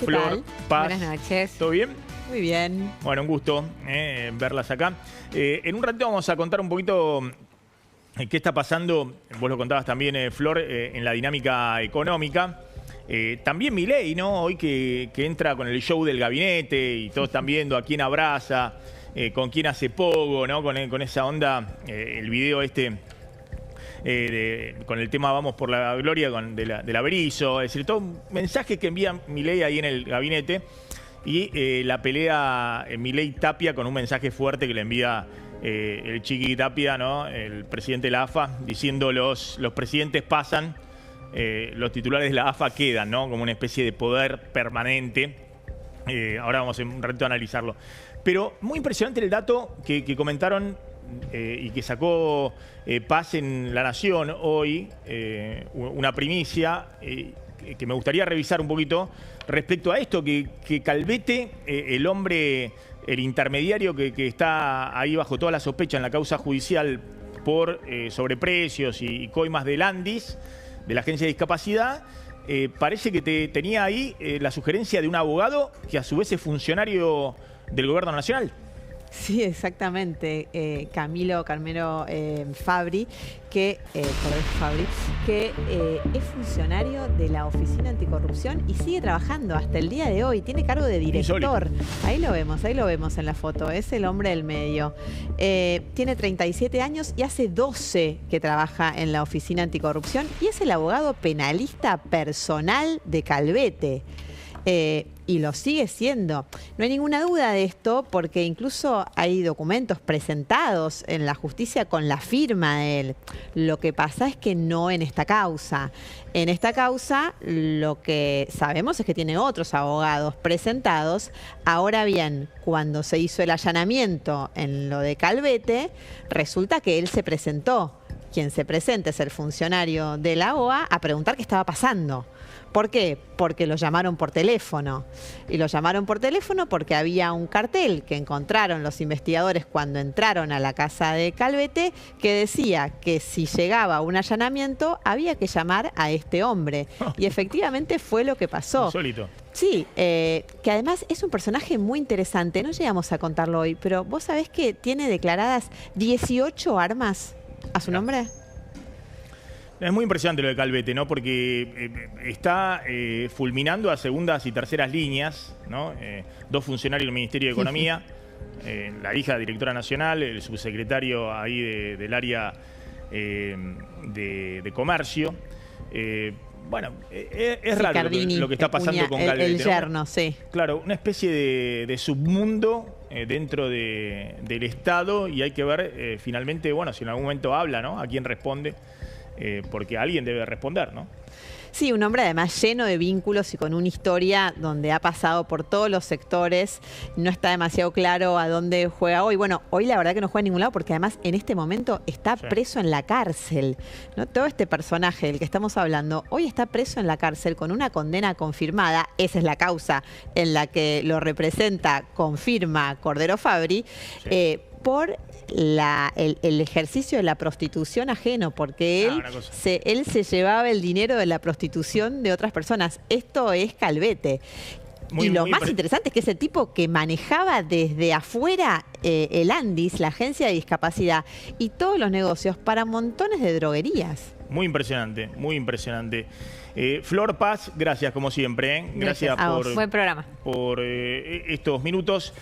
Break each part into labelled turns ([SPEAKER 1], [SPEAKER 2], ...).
[SPEAKER 1] ¿Qué
[SPEAKER 2] Flor
[SPEAKER 1] tal?
[SPEAKER 2] Paz.
[SPEAKER 1] Buenas noches.
[SPEAKER 2] ¿Todo bien?
[SPEAKER 1] Muy bien.
[SPEAKER 2] Bueno, un gusto verlas acá. En un ratito vamos a contar un poquito qué está pasando, vos lo contabas también, Flor, en la dinámica económica. También Milei, ¿no? Hoy que entra con el show del gabinete y todos están viendo a quién abraza, con quién hace pogo, ¿no? Con esa onda, el video con el tema Vamos por la Gloria del Berizo, es decir, todo un mensaje que envía Milei ahí en el gabinete y la pelea Milei-Tapia con un mensaje fuerte que le envía el Chiqui Tapia, ¿no? El presidente de la AFA, diciendo los presidentes pasan, los titulares de la AFA quedan, ¿no? Como una especie de poder permanente. Ahora vamos en un ratito a analizarlo. Pero muy impresionante el dato que comentaron y que sacó Paz en La Nación hoy, una primicia que me gustaría revisar un poquito respecto a esto, que Calvete, el hombre, el intermediario que está ahí bajo toda la sospecha en la causa judicial por sobreprecios y coimas del Andis, de la Agencia de Discapacidad, parece que tenía ahí la sugerencia de un abogado que a su vez es funcionario del Gobierno Nacional.
[SPEAKER 1] Sí, exactamente. Camilo Carmelo Fabri, que es funcionario de la Oficina Anticorrupción y sigue trabajando hasta el día de hoy. Tiene cargo de director. Ahí lo vemos en la foto. Es el hombre del medio. Tiene 37 años y hace 12 que trabaja en la Oficina Anticorrupción y es el abogado penalista personal de Calvete. Y lo sigue siendo. No hay ninguna duda de esto porque incluso hay documentos presentados en la justicia con la firma de él. Lo que pasa es que no en esta causa. En esta causa lo que sabemos es que tiene otros abogados presentados. Ahora bien, cuando se hizo el allanamiento en lo de Calvete, resulta que él se presentó. Quien se presenta es el funcionario de la OA a preguntar qué estaba pasando. ¿Por qué? Porque lo llamaron por teléfono. Y lo llamaron por teléfono porque había un cartel que encontraron los investigadores cuando entraron a la casa de Calvete que decía que si llegaba un allanamiento había que llamar a este hombre. Y efectivamente fue lo que pasó.
[SPEAKER 2] Insólito.
[SPEAKER 1] Sí, que además es un personaje muy interesante. No llegamos a contarlo hoy, pero vos sabés que tiene declaradas 18 armas a su nombre.
[SPEAKER 2] Es muy impresionante lo de Calvete, ¿no? Porque está fulminando a segundas y terceras líneas, ¿no? Dos funcionarios del Ministerio de Economía, la hija directora nacional, el subsecretario ahí del área de comercio. Bueno, es raro
[SPEAKER 1] Cardini,
[SPEAKER 2] lo que está pasando con Calvete.
[SPEAKER 1] El yerno, ¿no? Sí.
[SPEAKER 2] Claro, una especie de submundo dentro del Estado y hay que ver finalmente, bueno, si en algún momento habla, ¿no? A quién responde. Porque alguien debe responder, ¿no?
[SPEAKER 1] Sí, un hombre además lleno de vínculos y con una historia donde ha pasado por todos los sectores. No está demasiado claro a dónde juega hoy. Bueno, hoy la verdad que no juega a ningún lado porque además en este momento está preso en la cárcel, ¿no? Todo este personaje del que estamos hablando hoy está preso en la cárcel con una condena confirmada. Esa es la causa en la que lo representa, confirma Cordero Fabri, por el ejercicio de la prostitución ajeno, porque él se llevaba el dinero de la prostitución de otras personas. Esto es Calvete. Y lo más interesante es que ese tipo que manejaba desde afuera el Andis, la Agencia de Discapacidad, y todos los negocios para montones de droguerías. Muy impresionante,
[SPEAKER 2] muy impresionante. Flor Paz, gracias como siempre. Gracias
[SPEAKER 1] buen programa.
[SPEAKER 2] Por estos minutos.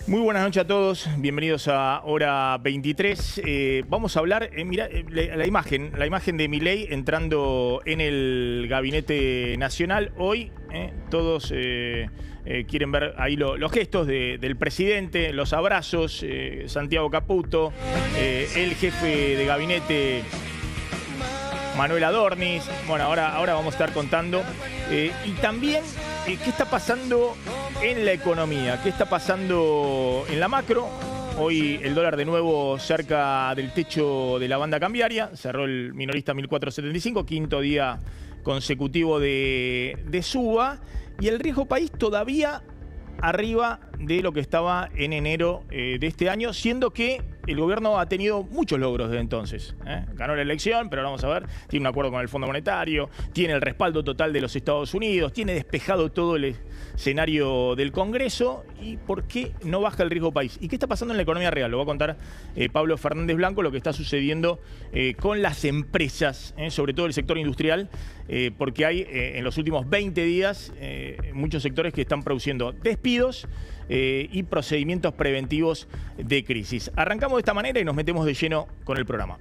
[SPEAKER 2] Muy buenas noches a todos, bienvenidos a Hora 23. Vamos a hablar, mirá, la imagen de Milei entrando en el Gabinete Nacional. Hoy todos quieren ver ahí los gestos del presidente, los abrazos, Santiago Caputo, el jefe de gabinete Manuel Adornis. Bueno, ahora vamos a estar contando. Y también, ¿qué está pasando en la economía? ¿Qué está pasando en la macro? Hoy el dólar de nuevo cerca del techo de la banda cambiaria. Cerró el minorista 1.475, quinto día consecutivo de suba. Y el riesgo país todavía arriba de lo que estaba en enero de este año, siendo que el gobierno ha tenido muchos logros desde entonces. Ganó la elección, pero ahora vamos a ver, tiene un acuerdo con el Fondo Monetario, tiene el respaldo total de los Estados Unidos, tiene despejado todo escenario del Congreso y por qué no baja el riesgo país. ¿Y qué está pasando en la economía real? Lo va a contar Pablo Fernández Blanco, lo que está sucediendo con las empresas, sobre todo el sector industrial, porque hay en los últimos 20 días muchos sectores que están produciendo despidos y procedimientos preventivos de crisis. Arrancamos de esta manera y nos metemos de lleno con el programa.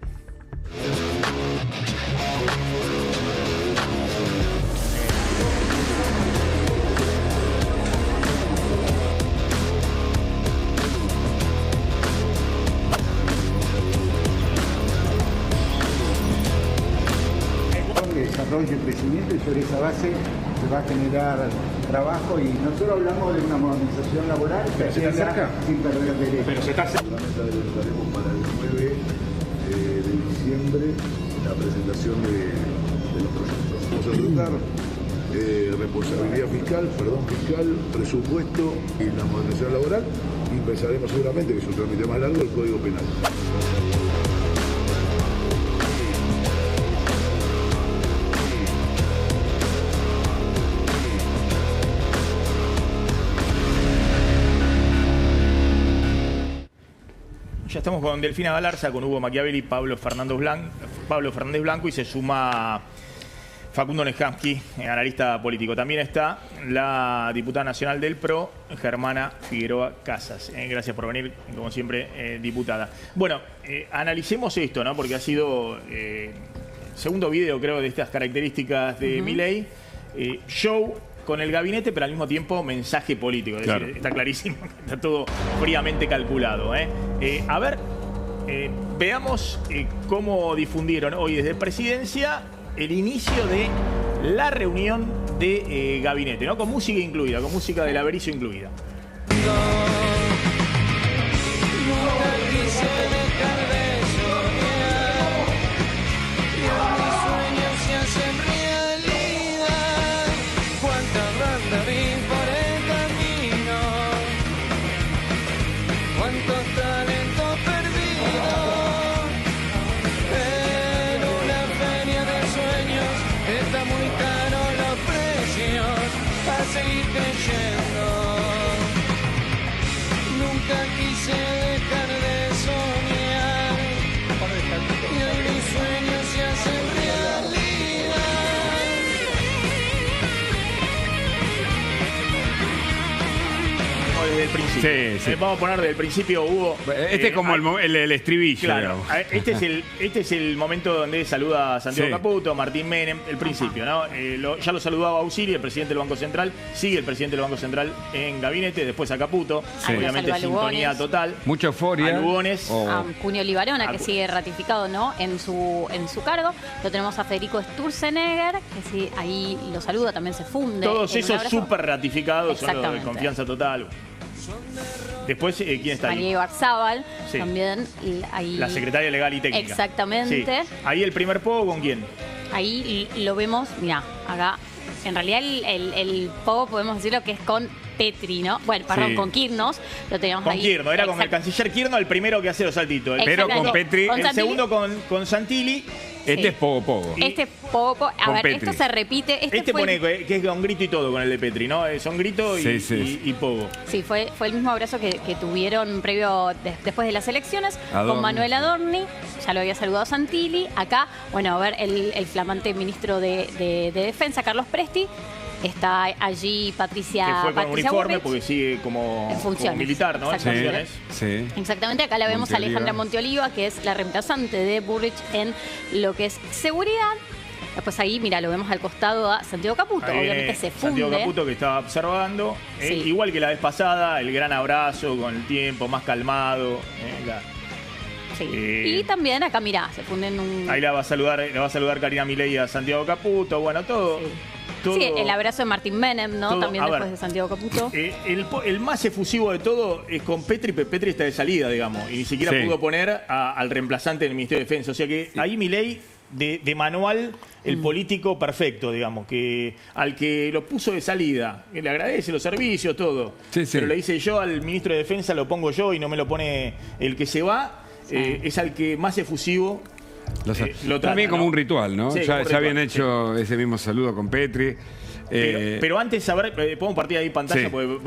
[SPEAKER 3] Desarrollo y crecimiento, y sobre esa base se va a generar trabajo, y nosotros hablamos de una modernización laboral que se cerca sin perder derechos. Pero se está cerca.
[SPEAKER 4] Haremos para el 9 de diciembre la presentación de los proyectos. Vamos a tratar responsabilidad fiscal, perdón fiscal, presupuesto y la modernización laboral, y empezaremos seguramente, que es un trámite más largo, el Código Penal.
[SPEAKER 2] Ya estamos con Delfina Galarza, con Hugo Machiavelli, Pablo Fernández Blanco, y se suma Facundo Neskamsky, analista político. También está la diputada nacional del PRO, Germana Figueroa Casas. Gracias por venir, como siempre, diputada. Bueno, analicemos esto, ¿no? Porque ha sido segundo video, creo, de estas características de Milei. Show con el gabinete, pero al mismo tiempo mensaje político. Es decir, está clarísimo que está todo fríamente calculado. A ver, veamos cómo difundieron hoy desde Presidencia el inicio de la reunión de gabinete, ¿no? Con música incluida, con música del Averizo incluida.
[SPEAKER 5] Seguir creyendo, nunca quise dejar de soñar, y hoy mis sueños se hacen realidad.
[SPEAKER 2] Desde el principio.
[SPEAKER 6] Sí.
[SPEAKER 2] Vamos a poner desde el principio, Hugo.
[SPEAKER 6] Este es como el estribillo.
[SPEAKER 2] Claro, este es el momento donde saluda a Santiago Caputo, Martín Menem, el principio, ¿no? Ya lo saludaba Auxili, el presidente del Banco Central, sigue el presidente del Banco Central en gabinete, después a Caputo, obviamente sintonía total.
[SPEAKER 6] Mucha euforia.
[SPEAKER 2] A Lugones.
[SPEAKER 7] A Cunio Libarona, que sigue ratificado, ¿no? en su cargo. Lo tenemos a Federico Sturzenegger, que sí, ahí lo saluda, también se funde.
[SPEAKER 2] Todos esos súper ratificados, son los de confianza total. Después, ¿quién está ahí?
[SPEAKER 7] María Ibarzábal, también. Ahí...
[SPEAKER 2] La secretaria legal y técnica.
[SPEAKER 7] Exactamente.
[SPEAKER 2] Sí. Ahí el primer pogo, ¿con quién?
[SPEAKER 7] Ahí lo vemos, mira, acá. En realidad el pogo podemos decirlo que es con Petri, ¿no? Bueno, perdón, con Kirchner. Lo teníamos
[SPEAKER 2] con
[SPEAKER 7] ahí.
[SPEAKER 2] Kirchner, era con el canciller Kirchner el primero que hace los saltitos.
[SPEAKER 6] Pero con Petri.
[SPEAKER 2] El segundo con Santilli.
[SPEAKER 6] Este es pogo.
[SPEAKER 7] Este es pogo. A ver,
[SPEAKER 6] Petri.
[SPEAKER 7] esto se repite.
[SPEAKER 2] Este pone que es con grito y todo con el de Petri, ¿no? Son grito y pogo.
[SPEAKER 7] Sí, fue el mismo abrazo que tuvieron previo después de las elecciones con Manuel Adorni. Ya lo había saludado Santilli. Acá, bueno, a ver, el flamante ministro de Defensa, Carlos Presti. Está allí Patricia.
[SPEAKER 2] Que fue con uniforme
[SPEAKER 7] Burrich,
[SPEAKER 2] porque sigue como militar, ¿no?
[SPEAKER 7] Exactamente.
[SPEAKER 6] Sí.
[SPEAKER 7] Exactamente. Acá la vemos a Alejandra Monteoliva, que es la reemplazante de Burrich en lo que es seguridad. Después ahí, mira, lo vemos al costado a Santiago Caputo. Obviamente se funde.
[SPEAKER 2] Santiago Caputo que estaba observando. Igual que la vez pasada, el gran abrazo con el tiempo, más calmado.
[SPEAKER 7] Y también acá, mira, se funden un...
[SPEAKER 2] Ahí la va a saludar Karina Milei a Santiago Caputo. Bueno, todo.
[SPEAKER 7] Sí, el abrazo de Martín Menem, ¿no? También después de Santiago Caputo.
[SPEAKER 2] El más efusivo de todo es con Petri, pero Petri está de salida, digamos, y ni siquiera pudo poner al reemplazante del Ministerio de Defensa. O sea que ahí Milei, de manual, el político perfecto, digamos, que al que lo puso de salida, que le agradece los servicios, todo. Pero le dice yo al ministro de Defensa, lo pongo yo y no me lo pone el que se va, es al que más efusivo. Lo trata,
[SPEAKER 6] también como un ritual, ¿no?
[SPEAKER 2] Sí,
[SPEAKER 6] ya habían hecho ese mismo saludo con Petri.
[SPEAKER 2] Pero antes, a ver, podemos partir ahí pantalla,
[SPEAKER 6] Sí.
[SPEAKER 2] porque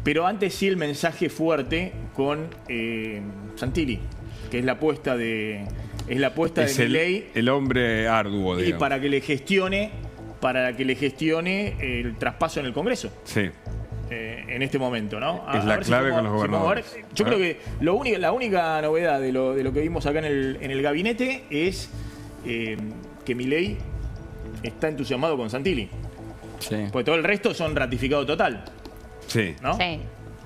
[SPEAKER 2] pero antes sí el mensaje fuerte con Santilli, que es la apuesta de Milei.
[SPEAKER 6] el hombre arduo,
[SPEAKER 2] Y
[SPEAKER 6] digamos.
[SPEAKER 2] para que le gestione el traspaso en el Congreso.
[SPEAKER 6] Sí.
[SPEAKER 2] En este momento, ¿no?
[SPEAKER 6] Es la clave con los gobernadores.
[SPEAKER 2] Yo creo que la única novedad de lo que vimos acá en el gabinete es que Milei está entusiasmado con Santilli.
[SPEAKER 8] Sí.
[SPEAKER 2] Porque todo el resto son ratificado total,
[SPEAKER 6] Sí.
[SPEAKER 2] ¿no?
[SPEAKER 7] Sí.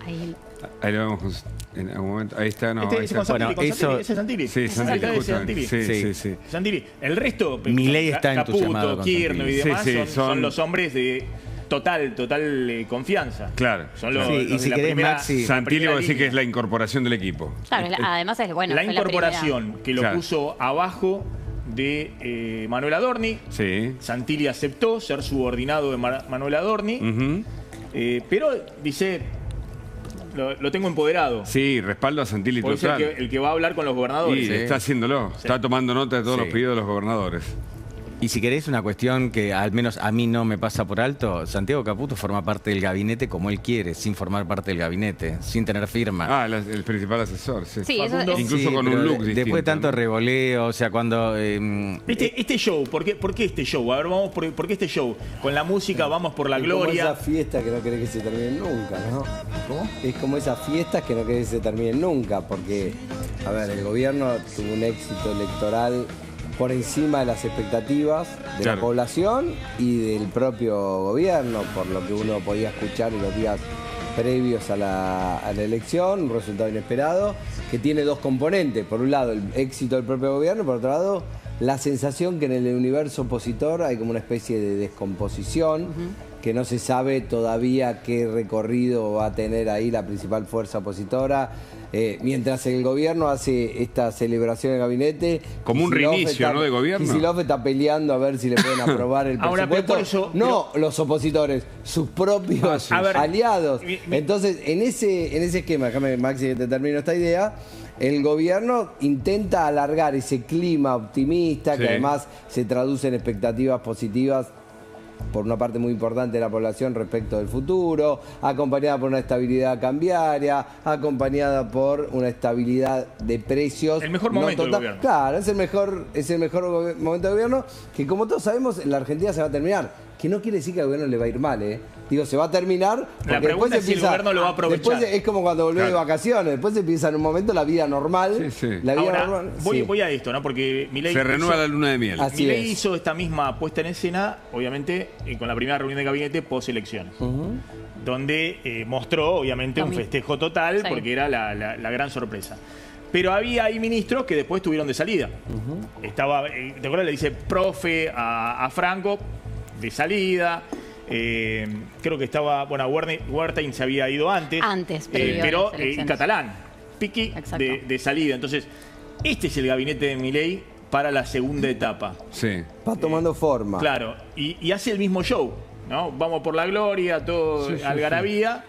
[SPEAKER 7] Ahí.
[SPEAKER 6] Ahí lo vemos en algún momento. Ahí está, no. ahí
[SPEAKER 2] Ese
[SPEAKER 6] está.
[SPEAKER 2] con Santilli,
[SPEAKER 8] Bueno,
[SPEAKER 2] con Santilli,
[SPEAKER 8] eso-
[SPEAKER 2] ese es Santilli.
[SPEAKER 6] Sí, Santilli,
[SPEAKER 2] Acá dice
[SPEAKER 6] justamente.
[SPEAKER 2] Santilli.
[SPEAKER 6] Sí,
[SPEAKER 8] Sí.
[SPEAKER 6] sí.
[SPEAKER 2] Santilli. El resto,
[SPEAKER 8] Milei está entusiasmado
[SPEAKER 2] Caputo,
[SPEAKER 8] con
[SPEAKER 2] Kirchner y
[SPEAKER 8] Santilli.
[SPEAKER 2] demás,
[SPEAKER 6] Sí, sí,
[SPEAKER 2] son los hombres de total confianza.
[SPEAKER 6] Claro.
[SPEAKER 2] Son los,
[SPEAKER 8] Sí, y
[SPEAKER 2] los
[SPEAKER 8] si
[SPEAKER 2] de la
[SPEAKER 8] querés,
[SPEAKER 2] primera-
[SPEAKER 8] Maxi,
[SPEAKER 2] la
[SPEAKER 6] Santilli
[SPEAKER 2] primera
[SPEAKER 6] va a decir que
[SPEAKER 2] línea.
[SPEAKER 6] es la incorporación del equipo.
[SPEAKER 7] Claro, además es bueno.
[SPEAKER 2] La
[SPEAKER 7] fue
[SPEAKER 2] incorporación que lo
[SPEAKER 6] Claro.
[SPEAKER 2] puso abajo de Manuel Adorni.
[SPEAKER 6] Sí.
[SPEAKER 2] Santilli aceptó ser subordinado de Manuel Adorni,
[SPEAKER 6] Ujú.
[SPEAKER 2] pero dice, lo tengo empoderado.
[SPEAKER 6] Sí, respaldo a Santilli
[SPEAKER 2] Puede ser
[SPEAKER 6] total.
[SPEAKER 2] el que va a hablar con los gobernadores.
[SPEAKER 6] Y está haciéndolo. Está tomando nota de todos
[SPEAKER 8] Sí.
[SPEAKER 6] los pedidos de los gobernadores.
[SPEAKER 8] Y si querés una cuestión que al menos a mí no me pasa por alto, Santiago Caputo forma parte del gabinete como él quiere, sin formar parte del gabinete, sin tener firma.
[SPEAKER 6] Ah, el principal asesor. Sí.
[SPEAKER 7] Sí, eso
[SPEAKER 2] Facundo.
[SPEAKER 7] es.
[SPEAKER 6] Incluso
[SPEAKER 8] Sí,
[SPEAKER 6] con un
[SPEAKER 8] pero
[SPEAKER 6] look
[SPEAKER 8] después
[SPEAKER 6] distinto,
[SPEAKER 8] de tanto
[SPEAKER 6] ¿no?
[SPEAKER 8] revoleo, o sea, cuando...
[SPEAKER 2] Este show, ¿por qué este show? A ver, vamos por qué este show. Con la música, vamos por la
[SPEAKER 9] Es como
[SPEAKER 2] gloria.
[SPEAKER 9] esas fiestas que no querés que se terminen nunca, ¿no? ¿Cómo? Es como esas fiestas que no querés que se terminen nunca, porque, a ver, el gobierno tuvo un éxito electoral por encima de las expectativas de
[SPEAKER 6] Claro.
[SPEAKER 9] la población y del propio gobierno, por lo que uno podía escuchar en los días previos a la elección, un resultado inesperado, que tiene dos componentes. Por un lado, el éxito del propio gobierno, por otro lado, la sensación que en el universo opositor hay como una especie de descomposición, que no se sabe todavía qué recorrido va a tener ahí la principal fuerza opositora. Mientras el gobierno hace esta celebración del gabinete...
[SPEAKER 6] Como un
[SPEAKER 9] Kicillof
[SPEAKER 6] reinicio,
[SPEAKER 9] está-
[SPEAKER 6] ¿no?, de gobierno.
[SPEAKER 9] Kicillof está peleando a ver si le pueden aprobar el
[SPEAKER 2] Ahora, pero
[SPEAKER 9] presupuesto.
[SPEAKER 2] por eso-
[SPEAKER 9] no los opositores, sus propios
[SPEAKER 2] A ver,
[SPEAKER 9] aliados.
[SPEAKER 2] mi-
[SPEAKER 9] Entonces, en ese esquema, déjame, Maxi, que te termino esta idea, el gobierno intenta alargar ese clima optimista, que
[SPEAKER 6] Sí.
[SPEAKER 9] además se traduce en expectativas positivas por una parte muy importante de la población respecto del futuro, acompañada por una estabilidad cambiaria, acompañada por una estabilidad de precios.
[SPEAKER 2] El mejor momento del gobierno.
[SPEAKER 9] Claro, es el mejor momento del gobierno, que como todos sabemos, en la Argentina se va a terminar. Que no quiere decir que al gobierno le va a ir mal, ¿eh? Digo, se va a terminar. Porque
[SPEAKER 2] pregunta
[SPEAKER 9] después
[SPEAKER 2] es si el gobierno lo va a aprovechar.
[SPEAKER 9] Después es como cuando volvés de
[SPEAKER 6] Claro.
[SPEAKER 9] vacaciones, después empieza en un momento la vida normal.
[SPEAKER 6] Sí, sí.
[SPEAKER 9] La vida
[SPEAKER 2] Ahora,
[SPEAKER 9] normal.
[SPEAKER 2] voy,
[SPEAKER 9] sí.
[SPEAKER 2] voy a esto, ¿no? Porque Milei
[SPEAKER 6] Se renueva la luna de miel.
[SPEAKER 9] Así
[SPEAKER 2] Milei
[SPEAKER 9] es.
[SPEAKER 2] hizo esta misma puesta en escena, obviamente, con la primera reunión de gabinete post-elecciones. Donde mostró, obviamente, un festejo total,
[SPEAKER 7] Sí.
[SPEAKER 2] porque era la gran sorpresa. Pero había ahí ministros que después tuvieron de salida. Estaba, ¿te acuerdas? Le dice profe a Franco, de salida. Creo que estaba, bueno, Wertheim se había ido antes.
[SPEAKER 7] Antes, previo a
[SPEAKER 2] pero
[SPEAKER 7] las elecciones.
[SPEAKER 2] Catalán, Piqui
[SPEAKER 7] Exacto.
[SPEAKER 2] de salida. Entonces, este es el gabinete de Milei para la segunda etapa.
[SPEAKER 6] Sí.
[SPEAKER 9] Va tomando forma.
[SPEAKER 2] Claro, y hace el mismo show, ¿no? Vamos por la gloria, todo algarabía.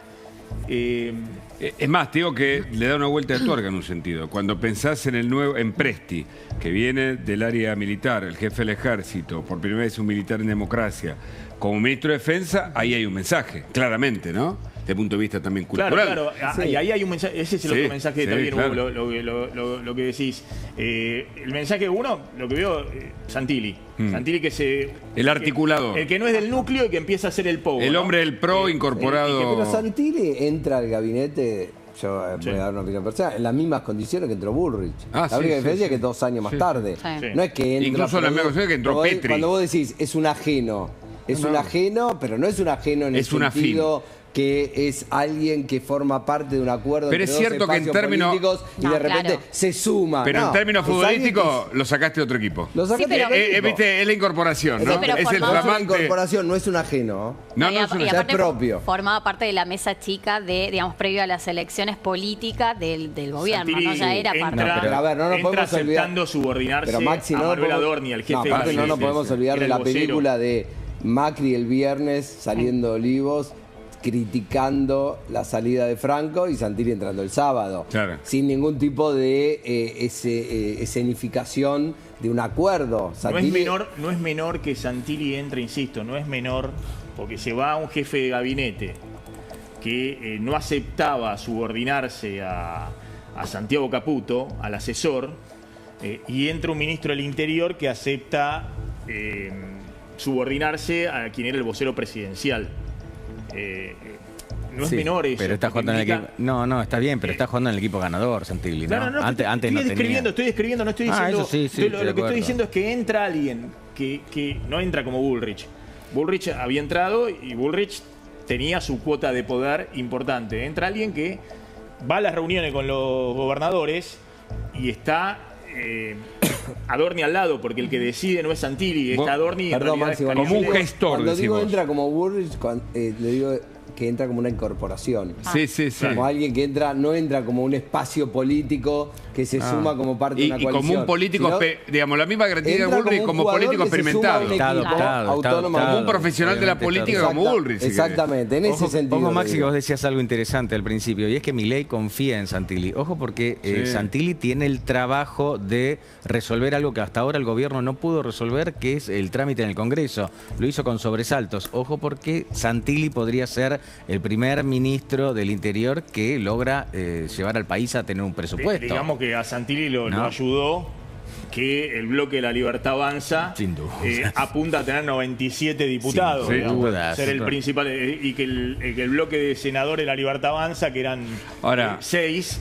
[SPEAKER 6] Es más, te digo que le da una vuelta de tuerca en un sentido. Cuando pensás en Presti, que viene del área militar, el jefe del ejército, por primera vez un militar en democracia, como ministro de Defensa, ahí hay un mensaje, claramente, ¿no? Desde el punto de vista también cultural.
[SPEAKER 2] Claro, y ahí hay un mensaje, ese es el
[SPEAKER 6] Sí,
[SPEAKER 2] otro mensaje
[SPEAKER 6] sí,
[SPEAKER 2] también,
[SPEAKER 6] claro.
[SPEAKER 2] lo que decís. El mensaje uno, lo que veo, Santilli. Santilli
[SPEAKER 6] El articulador.
[SPEAKER 2] El que no es del núcleo y que empieza a ser el pogo.
[SPEAKER 6] El
[SPEAKER 2] ¿no?
[SPEAKER 6] hombre del PRO incorporado.
[SPEAKER 9] Pero Santilli entra al gabinete, yo
[SPEAKER 2] Sí.
[SPEAKER 9] voy a dar una opinión personal, en las mismas condiciones que entró Bullrich.
[SPEAKER 6] Ah,
[SPEAKER 9] la
[SPEAKER 6] sí,
[SPEAKER 9] única
[SPEAKER 6] sí,
[SPEAKER 9] diferencia
[SPEAKER 6] sí.
[SPEAKER 9] es que 2 años más
[SPEAKER 6] Sí,
[SPEAKER 9] tarde.
[SPEAKER 7] sí.
[SPEAKER 9] No es que entra.
[SPEAKER 6] Incluso en la misma condición que entró
[SPEAKER 9] cuando
[SPEAKER 6] Petri.
[SPEAKER 9] Cuando vos decís, es un ajeno. Es un ajeno, pero no es un ajeno en
[SPEAKER 6] Es
[SPEAKER 9] el
[SPEAKER 6] un afín.
[SPEAKER 9] sentido que es alguien que forma parte de un acuerdo
[SPEAKER 6] Pero
[SPEAKER 9] entre
[SPEAKER 6] es cierto
[SPEAKER 9] dos
[SPEAKER 6] que en
[SPEAKER 9] espacios
[SPEAKER 6] términos-
[SPEAKER 9] políticos y
[SPEAKER 7] No,
[SPEAKER 9] de repente
[SPEAKER 7] claro.
[SPEAKER 9] se suma.
[SPEAKER 6] Pero
[SPEAKER 9] No,
[SPEAKER 6] en términos
[SPEAKER 9] es alguien
[SPEAKER 6] futbolísticos, lo sacaste de otro equipo.
[SPEAKER 9] que- Lo sacaste
[SPEAKER 7] Sí, pero-
[SPEAKER 9] de otro equipo.
[SPEAKER 6] Viste, es la incorporación, ¿no?
[SPEAKER 7] Sí, pero
[SPEAKER 6] es el
[SPEAKER 7] formado-
[SPEAKER 9] No es una
[SPEAKER 6] flamante.
[SPEAKER 9] incorporación, no es un ajeno.
[SPEAKER 6] No,
[SPEAKER 7] Y
[SPEAKER 6] no
[SPEAKER 7] a-
[SPEAKER 6] es una-
[SPEAKER 7] y
[SPEAKER 9] es
[SPEAKER 7] aparte
[SPEAKER 9] propio.
[SPEAKER 7] formaba parte de la mesa chica de, digamos, previo a las elecciones políticas del gobierno,
[SPEAKER 2] Santilli
[SPEAKER 7] ¿no? Ya era parte.
[SPEAKER 2] entra,
[SPEAKER 9] No, pero a ver, no nos
[SPEAKER 2] entra
[SPEAKER 9] podemos olvidar-
[SPEAKER 2] aceptando subordinarse
[SPEAKER 9] Pero Maxi,
[SPEAKER 2] a
[SPEAKER 9] no
[SPEAKER 2] Manuel
[SPEAKER 9] podemos-
[SPEAKER 2] Adorni, al jefe
[SPEAKER 9] no,
[SPEAKER 2] de
[SPEAKER 9] aparte no nos
[SPEAKER 2] gabinete.
[SPEAKER 9] podemos olvidar
[SPEAKER 2] Era
[SPEAKER 9] de
[SPEAKER 2] el
[SPEAKER 9] la
[SPEAKER 2] vocero.
[SPEAKER 9] película de Macri el viernes saliendo de Olivos, criticando la salida de Franco y Santilli entrando el sábado.
[SPEAKER 6] Claro.
[SPEAKER 9] Sin ningún tipo de escenificación de un acuerdo.
[SPEAKER 2] No es menor que Santilli entre, insisto, no es menor porque se va un jefe de gabinete que no aceptaba subordinarse a Santiago Caputo, al asesor, y entra un ministro del Interior que acepta subordinarse a quien era el vocero presidencial. No es menor eso.
[SPEAKER 8] Pero está jugando en el equipo. No, está bien, pero está jugando en el equipo ganador, Santilli, ¿no? Antes no tenía.
[SPEAKER 2] Estoy describiendo, no estoy diciendo.
[SPEAKER 8] Eso sí,
[SPEAKER 2] lo que estoy diciendo es que entra alguien que no entra como Bullrich. Bullrich había entrado y Bullrich tenía su cuota de poder importante. Entra alguien que va a las reuniones con los gobernadores y está Adorni al lado, porque el que decide no es Santilli, está Adorni.
[SPEAKER 9] Perdón, Máximo,
[SPEAKER 6] como un gestor.
[SPEAKER 9] Cuando digo
[SPEAKER 6] decimos.
[SPEAKER 9] entra como Bullrich, le digo que entra como una incorporación.
[SPEAKER 6] Sí.
[SPEAKER 9] Como alguien que no entra como un espacio político que se suma como parte de una coalición.
[SPEAKER 6] Y como un político, digamos, la misma característica de Bullrich como político experimentado. Como un profesional de la política como Bullrich.
[SPEAKER 9] Exactamente, en ese sentido.
[SPEAKER 8] Ojo, Maxi, que vos decías algo interesante al principio, y es que Milei confía en Santilli. Ojo, porque Santilli tiene el trabajo de resolver algo que hasta ahora el gobierno no pudo resolver, que es el trámite en el Congreso. Lo hizo con sobresaltos. Ojo, porque Santilli podría ser el primer ministro del Interior que logra llevar al país a tener un presupuesto.
[SPEAKER 2] Digamos que a Santilli lo ayudó que el bloque de La Libertad Avanza apunta a tener 97 diputados.
[SPEAKER 8] Sin duda.
[SPEAKER 2] Ser el principal. Y que el bloque de senadores de La Libertad Avanza, que eran 6,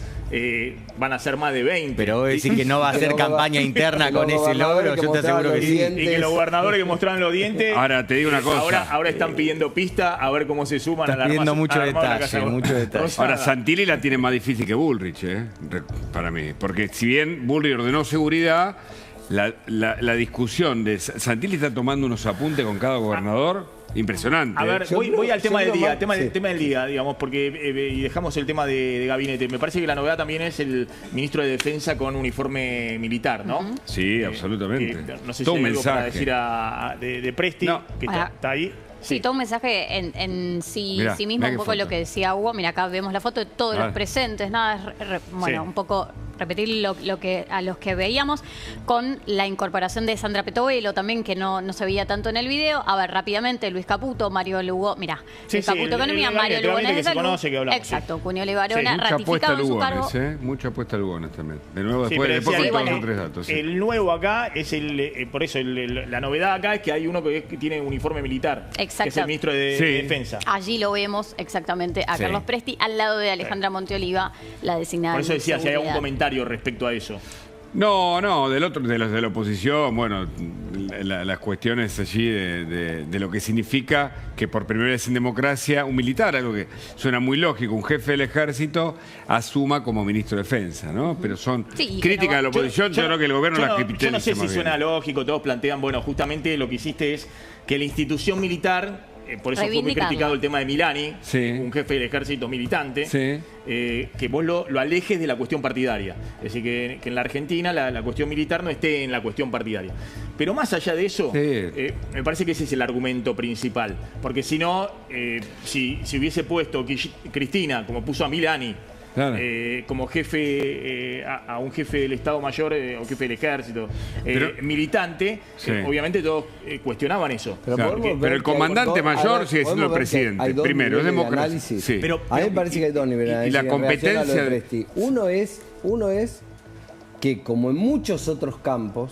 [SPEAKER 2] van a ser más de 20.
[SPEAKER 8] Pero vos decís que no va a hacer campaña interna con ese logro, yo te aseguro que sí.
[SPEAKER 2] Y que los gobernadores que mostraron los dientes.
[SPEAKER 6] Ahora te digo una cosa.
[SPEAKER 2] Ahora están pidiendo pista a ver cómo se suman a la
[SPEAKER 8] pidiendo mucho detalle.
[SPEAKER 6] Ahora Santilli la tiene más difícil que Bullrich, para mí. Porque si bien Bullrich ordenó seguridad, la discusión de Santilli está tomando unos apuntes con cada gobernador. Impresionante.
[SPEAKER 2] A ver, voy al tema del día, tema del día, digamos, porque y dejamos el tema de gabinete. Me parece que la novedad también es el ministro de Defensa con uniforme militar, ¿no?
[SPEAKER 6] Sí, absolutamente.
[SPEAKER 2] No sé si hay algo para decir de Presti, que está ahí.
[SPEAKER 7] Sí, todo un mensaje en sí mismo, un poco lo que decía Hugo. Mira, acá vemos la foto de todos los presentes, nada, un poco repetir a los que veíamos, con la incorporación de Sandra Petovelo también, que no se veía tanto en el video. A ver, rápidamente, Luis Caputo, Mario Lugo, mira, Luis Caputo Economía, Mario Lugones de Salud. Exacto, Cuniola y Varona, ratificado en su cargo.
[SPEAKER 6] Mucha apuesta a Lugones también. De nuevo, después con 3 datos.
[SPEAKER 2] El nuevo acá es por eso la novedad acá es que hay uno que tiene uniforme militar.
[SPEAKER 7] Exacto.
[SPEAKER 2] Que es el ministro de Defensa.
[SPEAKER 7] Allí lo vemos exactamente a Carlos Presti, al lado de Alejandra Monteoliva, la designada.
[SPEAKER 2] Por eso decía, si hay algún comentario respecto a eso.
[SPEAKER 6] No, de los de la oposición, bueno, las cuestiones allí de lo que significa que por primera vez en democracia un militar, algo que suena muy lógico, un jefe del ejército asuma como ministro de Defensa, ¿no? Pero son críticas de la oposición, yo creo que el gobierno las critica.
[SPEAKER 2] Yo no sé si suena lógico, todos plantean, bueno, justamente lo que hiciste es que la institución militar, por eso fue muy criticado el tema de Milani, un jefe del ejército militante, que vos lo alejes de la cuestión partidaria. Es decir, que en la Argentina la cuestión militar no esté en la cuestión partidaria. Pero más allá de eso, me parece que ese es el argumento principal. Porque si no, si hubiese puesto Cristina, como puso a Milani, como jefe a un jefe del Estado Mayor o jefe del Ejército militante, obviamente todos cuestionaban eso.
[SPEAKER 9] Pero
[SPEAKER 6] el comandante mayor sigue siendo el presidente. Primero, es democracia.
[SPEAKER 9] Pero a mí me parece que hay dos niveles.
[SPEAKER 6] Y la competencia.
[SPEAKER 9] Uno es que, como en muchos otros campos,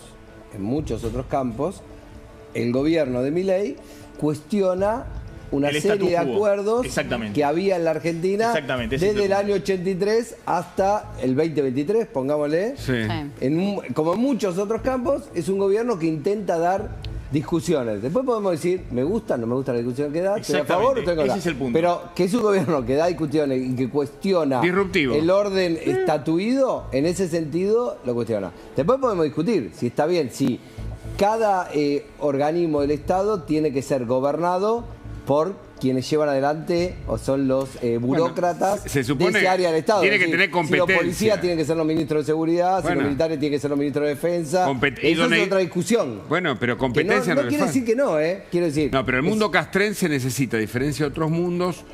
[SPEAKER 9] el gobierno de Milei cuestiona una serie de acuerdos que había en la Argentina desde el año 83 hasta el 2023, pongámosle. Como en muchos otros campos, es un gobierno que intenta dar discusiones. Después podemos decir, me gusta, no me gusta la discusión que da, estoy a favor o estoy en contra.
[SPEAKER 2] Ese es el punto.
[SPEAKER 9] Pero que es un gobierno que da discusiones y que cuestiona el orden estatuido, en ese sentido lo cuestiona. Después podemos discutir si está bien, si cada organismo del Estado tiene que ser gobernado por quienes llevan adelante o son los burócratas
[SPEAKER 6] se supone
[SPEAKER 9] de ese área del Estado.
[SPEAKER 6] Tiene que tener competencia.
[SPEAKER 9] Si los policías tienen que ser los ministros de seguridad, si los militares tienen que ser los ministros de defensa. Eso es otra discusión.
[SPEAKER 6] Bueno, pero competencia
[SPEAKER 9] no quiere decir que no, quiero decir.
[SPEAKER 6] No, pero el mundo castrense necesita, a diferencia de otros mundos,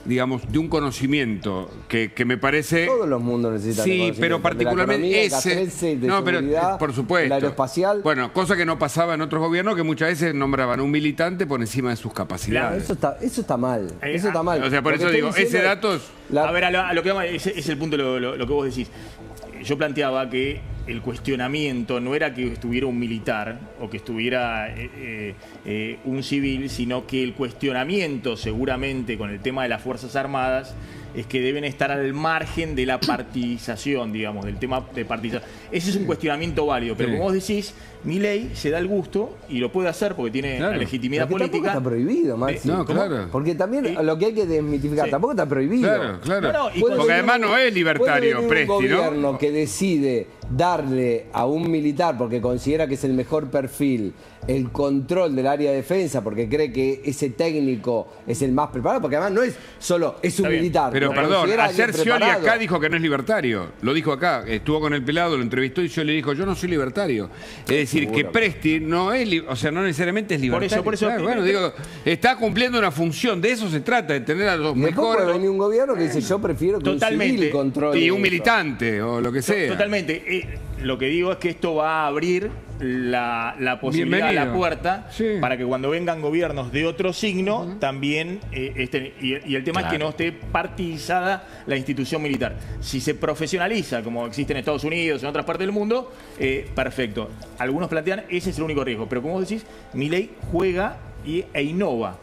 [SPEAKER 6] digamos, de un conocimiento que me parece...
[SPEAKER 9] Todos los mundos necesitan
[SPEAKER 6] Sí, pero particularmente ese...
[SPEAKER 9] No, pero
[SPEAKER 6] por supuesto.
[SPEAKER 9] El aeroespacial.
[SPEAKER 6] Bueno, cosa que no pasaba en otros gobiernos, que muchas veces nombraban un militante por encima de sus capacidades.
[SPEAKER 9] Eso está mal. Eso está mal.
[SPEAKER 6] O sea, por eso digo, ese dato...
[SPEAKER 2] A ver, a lo que vamos, ese es el punto lo que vos decís. Yo planteaba que el cuestionamiento no era que estuviera un militar o que estuviera un civil, sino que el cuestionamiento seguramente con el tema de las Fuerzas Armadas es que deben estar al margen de la partidización, digamos, del tema de partidización. Ese es un cuestionamiento válido, pero como vos decís, Milei se da el gusto y lo puede hacer porque tiene la legitimidad política.
[SPEAKER 9] Tampoco está prohibido, Maxi.
[SPEAKER 6] No, claro.
[SPEAKER 9] Porque también lo que hay que desmitificar, tampoco está prohibido.
[SPEAKER 6] Claro. Porque además no es libertario, Presti, ¿no?
[SPEAKER 9] Un gobierno que decide darle a un militar, porque considera que es el mejor perfil, el control del área de defensa, porque cree que ese técnico es el más preparado, porque además no es solo, es un militar.
[SPEAKER 6] Pero perdón, ayer Scioli acá dijo que no es libertario. Lo dijo acá, estuvo con el pelado, lo entrevistó y Scioli le dijo, yo no soy libertario. Es decir, que Presti no es, o sea, no necesariamente es libertario.
[SPEAKER 2] Por eso.
[SPEAKER 6] Claro, bueno, digo, está cumpliendo una función, de eso se trata, de tener a los mejores.
[SPEAKER 9] Puede venir un gobierno que dice, yo prefiero que un civil controle.
[SPEAKER 6] Y un militante, o lo que sea.
[SPEAKER 2] Totalmente. Lo que digo es que esto va a abrir la posibilidad, la puerta, para que cuando vengan gobiernos de otro signo, también estén. Y el tema es que no esté partidizada la institución militar. Si se profesionaliza, como existe en Estados Unidos, en otras partes del mundo, perfecto. Algunos plantean, ese es el único riesgo. Pero como vos decís, Milei juega e innova.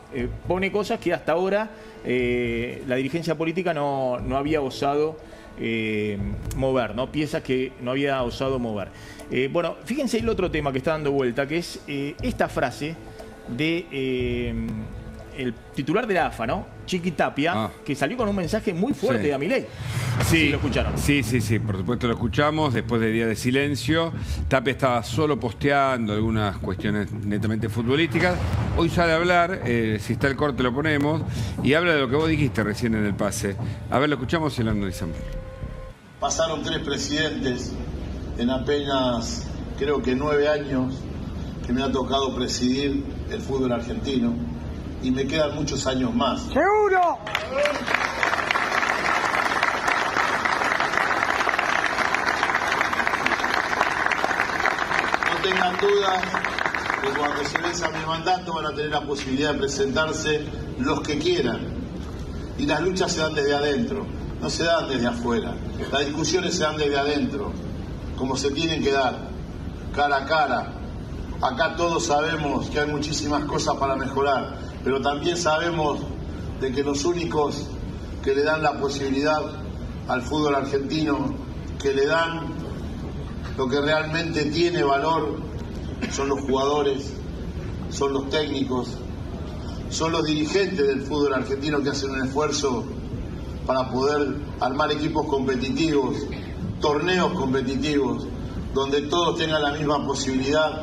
[SPEAKER 2] Pone cosas que hasta ahora la dirigencia política no había osado mover, ¿no? Piezas que no había osado mover. Bueno, fíjense el otro tema que está dando vuelta, que es esta frase de el titular de la AFA, ¿no? Chiqui Tapia, que salió con un mensaje muy fuerte a Milei. Sí, lo escucharon.
[SPEAKER 6] Sí, por supuesto lo escuchamos después de día de silencio. Tapia estaba solo posteando algunas cuestiones netamente futbolísticas. Hoy sale a hablar, si está el corte lo ponemos, y habla de lo que vos dijiste recién en el pase. A ver, lo escuchamos y lo analizamos.
[SPEAKER 10] Pasaron 3 presidentes en apenas, creo que 9 años, que me ha tocado presidir el fútbol argentino. Y me quedan muchos años más.
[SPEAKER 5] ¡Seguro!
[SPEAKER 10] No tengan dudas que cuando se venza mi mandato van a tener la posibilidad de presentarse los que quieran. Y las luchas se dan desde adentro, no se dan desde afuera. Las discusiones se dan desde adentro, como se tienen que dar, cara a cara. Acá todos sabemos que hay muchísimas cosas para mejorar, pero también sabemos de que los únicos que le dan la posibilidad al fútbol argentino, que le dan lo que realmente tiene valor, son los jugadores, son los técnicos, son los dirigentes del fútbol argentino que hacen un esfuerzo para poder armar equipos competitivos, torneos competitivos, donde todos tengan la misma posibilidad.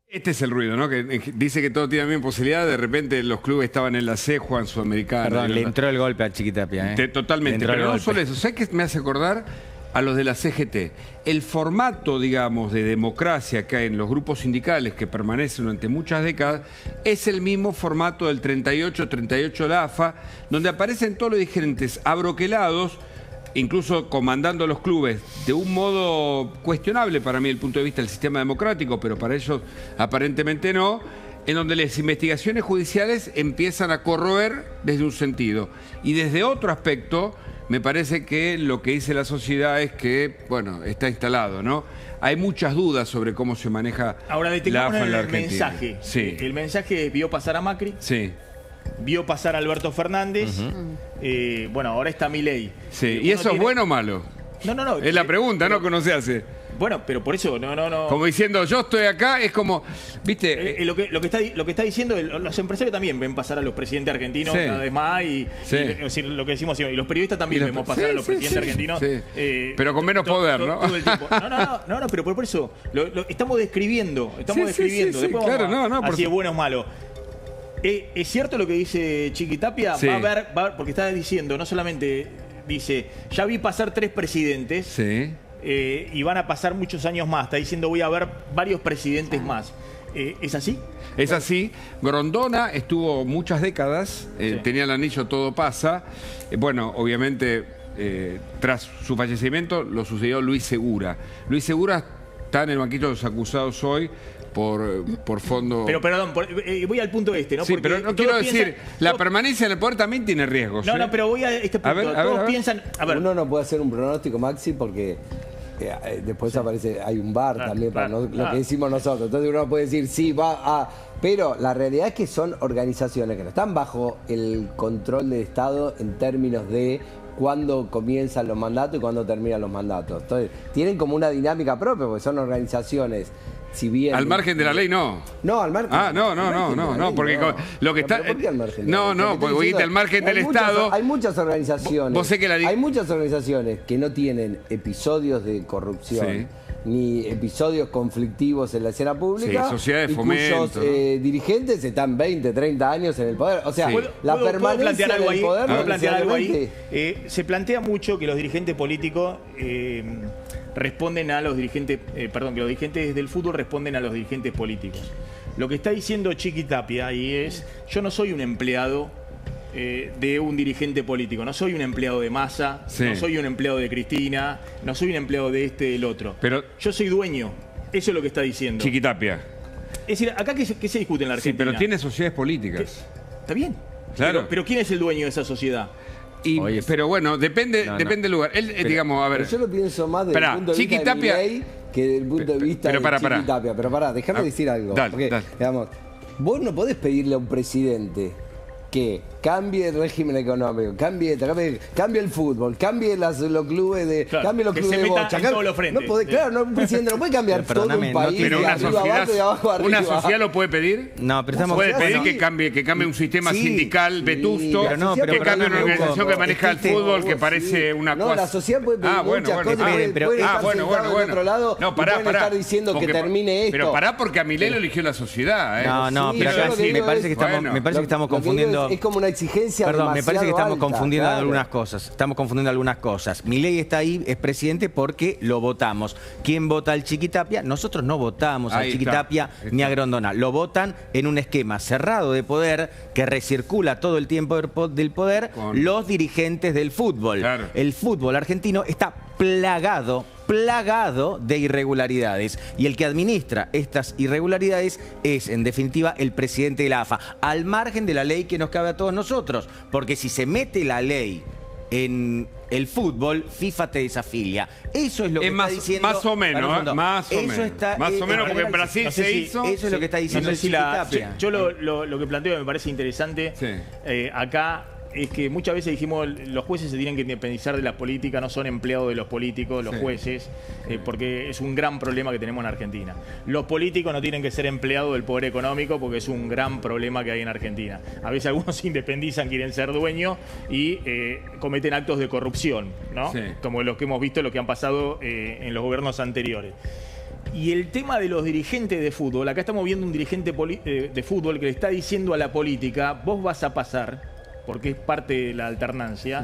[SPEAKER 6] Este es el ruido, ¿no? Que dice que todo tiene la misma posibilidad. De repente los clubes estaban en la C, Juan Sudamericana.
[SPEAKER 8] Perdón, le entró el golpe a Chiqui Tapia,
[SPEAKER 6] Totalmente. Pero no solo eso. ¿Sabes qué me hace acordar? A los de la CGT. El formato, digamos, de democracia que hay en los grupos sindicales que permanecen durante muchas décadas es el mismo formato del 38 de la AFA, donde aparecen todos los dirigentes abroquelados, incluso comandando los clubes de un modo cuestionable para mí desde el punto de vista del sistema democrático, pero para ellos aparentemente no, en donde las investigaciones judiciales empiezan a corroer desde un sentido. Y desde otro aspecto, me parece que lo que dice la sociedad es que, bueno, está instalado, ¿no? Hay muchas dudas sobre cómo se maneja la AFA en la Argentina.
[SPEAKER 2] Mensaje. Sí. El mensaje vio pasar a Macri.
[SPEAKER 6] Sí.
[SPEAKER 2] Vio pasar a Alberto Fernández. Bueno, ahora está Milei.
[SPEAKER 6] Sí. ¿Y eso es bueno o malo?
[SPEAKER 2] No.
[SPEAKER 6] Es la pregunta, ¿no? Que uno se hace.
[SPEAKER 2] Bueno, pero por eso, no.
[SPEAKER 6] Como diciendo, yo estoy acá, es como, ¿viste?
[SPEAKER 2] Lo que está diciendo, los empresarios también ven pasar a los presidentes argentinos cada vez más y lo que decimos, y los periodistas también vemos pasar a los presidentes argentinos.
[SPEAKER 6] Pero con menos poder, ¿no?
[SPEAKER 2] Todo el tiempo. No, pero por eso, lo estamos describiendo. Después vamos a si es bueno o malo. ¿Es cierto lo que dice Chiqui Tapia? Va a haber, porque está diciendo, no solamente dice, ya vi pasar 3 presidentes.
[SPEAKER 6] Sí.
[SPEAKER 2] Y van a pasar muchos años más. Está diciendo voy a ver varios presidentes más. ¿Es así?
[SPEAKER 6] Es así. Grondona estuvo muchas décadas, tenía el anillo Todo Pasa. Bueno, obviamente, tras su fallecimiento lo sucedió Luis Segura. Luis Segura está en el banquillo de los acusados hoy por fondo...
[SPEAKER 2] Pero perdón, voy al punto este, ¿no?
[SPEAKER 6] Sí,
[SPEAKER 2] porque
[SPEAKER 6] pero no quiero decir, la permanencia en el poder también tiene riesgos.
[SPEAKER 2] No, pero voy a este punto. Todos piensan... A ver.
[SPEAKER 9] Uno no puede hacer un pronóstico, Maxi, porque... después aparece, hay un bar también para lo que decimos nosotros. Entonces uno puede decir, sí, va a... Pero la realidad es que son organizaciones que no están bajo el control del Estado en términos de cuándo comienzan los mandatos y cuándo terminan los mandatos. Entonces tienen como una dinámica propia, porque son organizaciones... Si bien,
[SPEAKER 6] al margen de la ley, no.
[SPEAKER 9] No, al margen.
[SPEAKER 6] No, porque lo que está...
[SPEAKER 9] ¿Por qué al margen?
[SPEAKER 6] Porque dijiste al margen del Estado...
[SPEAKER 9] Hay muchas organizaciones.
[SPEAKER 6] Vos sé que
[SPEAKER 9] hay muchas organizaciones que no tienen episodios de corrupción, ni episodios conflictivos en la escena pública.
[SPEAKER 6] Sí, sociedades de fomento.
[SPEAKER 9] Cuyos dirigentes están 20, 30 años en el poder. O sea, la permanencia en el poder...
[SPEAKER 2] ¿Puedo plantear algo ahí? Se plantea mucho que los dirigentes políticos... responden a los dirigentes, que los dirigentes del fútbol responden a los dirigentes políticos. Lo que está diciendo Chiqui Tapia ahí es, yo no soy un empleado de un dirigente político, no soy un empleado de Massa, no soy un empleado de Cristina, no soy un empleado de este, del otro.
[SPEAKER 6] Pero
[SPEAKER 2] yo soy dueño, eso es lo que está diciendo.
[SPEAKER 6] Chiqui Tapia.
[SPEAKER 2] Es decir, acá ¿qué se discute en la Argentina?
[SPEAKER 6] Sí, pero tiene sociedades políticas.
[SPEAKER 2] Está bien.
[SPEAKER 6] Claro.
[SPEAKER 2] Pero ¿quién es el dueño de esa sociedad?
[SPEAKER 6] Pero bueno, depende del lugar. Digamos, a ver.
[SPEAKER 9] Yo lo pienso más desde el punto de vista de Milei que desde el punto de vista de Chiqui Tapia. Pero pará, déjame decir algo. Porque, digamos, vos no podés pedirle a un presidente que cambie el régimen económico, cambie el fútbol, cambie los clubes de, cambie los clubes de bocha. No podés, claro, un presidente no puede cambiar todo un país
[SPEAKER 6] pero
[SPEAKER 9] de arriba abajo y de abajo arriba.
[SPEAKER 6] ¿Una sociedad lo puede pedir?
[SPEAKER 8] No, pero estamos...
[SPEAKER 6] Puede pedir que cambie un sistema sindical vetusto, que cambie una organización que maneja el fútbol, que parece una cosa...
[SPEAKER 9] No, la sociedad puede pedir muchas cosas, puede estar sentado del otro lado y pueden estar diciendo que termine esto.
[SPEAKER 6] Pero pará, porque a Milei lo eligió la sociedad.
[SPEAKER 8] No, pero acá me parece que estamos confundiendo...
[SPEAKER 9] Es como una exigencia.
[SPEAKER 8] Perdón, me parece que estamos confundiendo algunas cosas. Milei está ahí, es presidente porque lo votamos. ¿Quién vota al Chiqui Tapia? Nosotros no votamos al Chiqui Tapia ni a Grondona. Lo votan en un esquema cerrado de poder que recircula todo el tiempo del poder los dirigentes del fútbol.
[SPEAKER 6] Claro.
[SPEAKER 8] El fútbol argentino está plagado de irregularidades. Y el que administra estas irregularidades es, en definitiva, el presidente de la AFA, al margen de la ley que nos cabe a todos nosotros. Porque si se mete la ley en el fútbol, FIFA te desafilia. Eso es lo que está diciendo...
[SPEAKER 6] Más o menos, más o menos, porque en Brasil se hizo...
[SPEAKER 8] Eso es lo que está diciendo el Chiqui Tapia.
[SPEAKER 2] Yo lo que planteo me parece interesante. Acá es que muchas veces dijimos los jueces se tienen que independizar de la política, no son empleados de los políticos, los jueces, porque es un gran problema que tenemos en Argentina. Los políticos no tienen que ser empleados del poder económico porque es un gran problema que hay en Argentina. A veces algunos se independizan, quieren ser dueños y cometen actos de corrupción, ¿no? Como los que hemos visto, lo que han pasado en los gobiernos anteriores. Y el tema de los dirigentes de fútbol, acá estamos viendo un dirigente de fútbol que le está diciendo a la política, vos vas a pasar, porque es parte de la alternancia,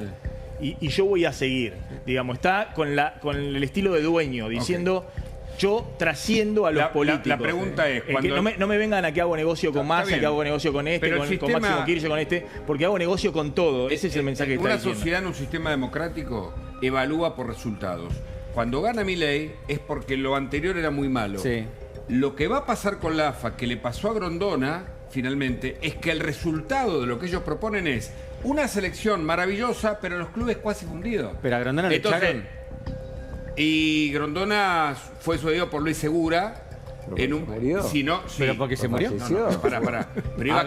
[SPEAKER 2] y yo voy a seguir. Digamos, está con el estilo de dueño, diciendo, yo trasciendo a los políticos.
[SPEAKER 6] La pregunta es...
[SPEAKER 2] No me vengan a que hago negocio con Massa, que hago negocio con este, con Máximo Kirchner, con este, porque hago negocio con todo. Ese es el mensaje que está diciendo.
[SPEAKER 6] Una sociedad en un sistema democrático evalúa por resultados. Cuando gana Milei es porque lo anterior era muy malo. Lo que va a pasar con la AFA, que le pasó a Grondona... finalmente, es que el resultado de lo que ellos proponen es una selección maravillosa, pero los clubes casi fundidos.
[SPEAKER 8] Pero a Grondona le echaron.
[SPEAKER 6] Y Grondona fue sucedido por Luis Segura. En un, si no, sí.
[SPEAKER 8] ¿Pero porque se murió?
[SPEAKER 6] Pará. Pero iba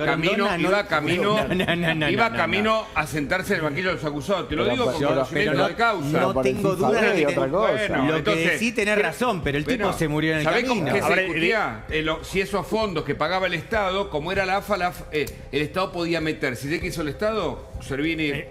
[SPEAKER 6] camino a sentarse en el banquillo de los acusados. Te lo digo con conocimiento de causa.
[SPEAKER 8] No tengo duda de que lo que decís tenés razón, pero el tipo se murió en el camino.
[SPEAKER 6] ¿Sabés qué se discutía? Si esos fondos que pagaba el Estado, como era la AFA, el Estado podía meter. ¿Sí qué hizo el Estado?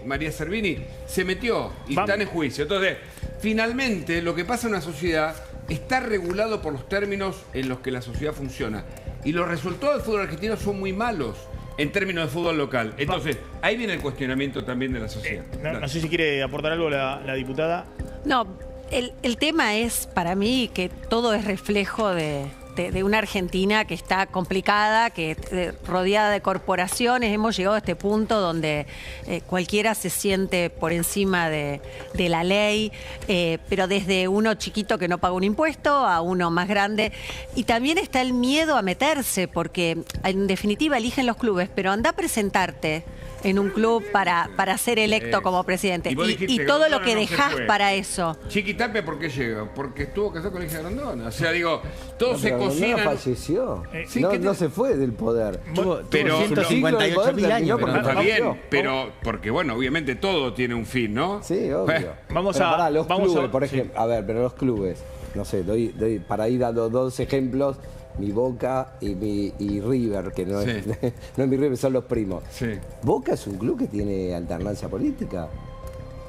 [SPEAKER 6] María Servini se metió y están en juicio. Entonces, finalmente, lo que pasa en una sociedad está regulado por los términos en los que la sociedad funciona. Y los resultados del fútbol argentino son muy malos en términos de fútbol local. Entonces, ahí viene el cuestionamiento también de la sociedad.
[SPEAKER 2] No sé si quiere aportar algo la diputada.
[SPEAKER 11] No, el tema es, para mí, que todo es reflejo de de una Argentina que está complicada, que rodeada de corporaciones. Hemos llegado a este punto donde cualquiera se siente por encima de la ley, pero desde uno chiquito que no paga un impuesto a uno más grande. Y también está el miedo a meterse, porque en definitiva eligen los clubes, pero anda a presentarte en un club para ser electo como presidente. Y todo lo que dejás para eso.
[SPEAKER 6] Chiqui Tapia, ¿por qué llega? Porque estuvo casado con hija de Grondona. O sea, digo, todos se
[SPEAKER 9] Grondona
[SPEAKER 6] cocinan.
[SPEAKER 9] falleció.
[SPEAKER 6] Sí,
[SPEAKER 9] no se fue del poder.
[SPEAKER 6] Pero
[SPEAKER 8] 158.000 años.
[SPEAKER 6] Está bien, pero porque bueno, obviamente todo tiene un fin, ¿no?
[SPEAKER 9] Sí, obvio.
[SPEAKER 2] Vamos
[SPEAKER 9] pero
[SPEAKER 2] a
[SPEAKER 9] pará, los
[SPEAKER 2] vamos
[SPEAKER 9] clubes,
[SPEAKER 2] a,
[SPEAKER 9] por
[SPEAKER 2] sí.
[SPEAKER 9] ejemplo. A ver, pero los clubes, no sé, doy para ir dando dos ejemplos. Mi Boca y River, que no,
[SPEAKER 6] Sí.
[SPEAKER 9] No es mi River, son los primos.
[SPEAKER 6] Sí.
[SPEAKER 9] Boca es un club que tiene alternancia política.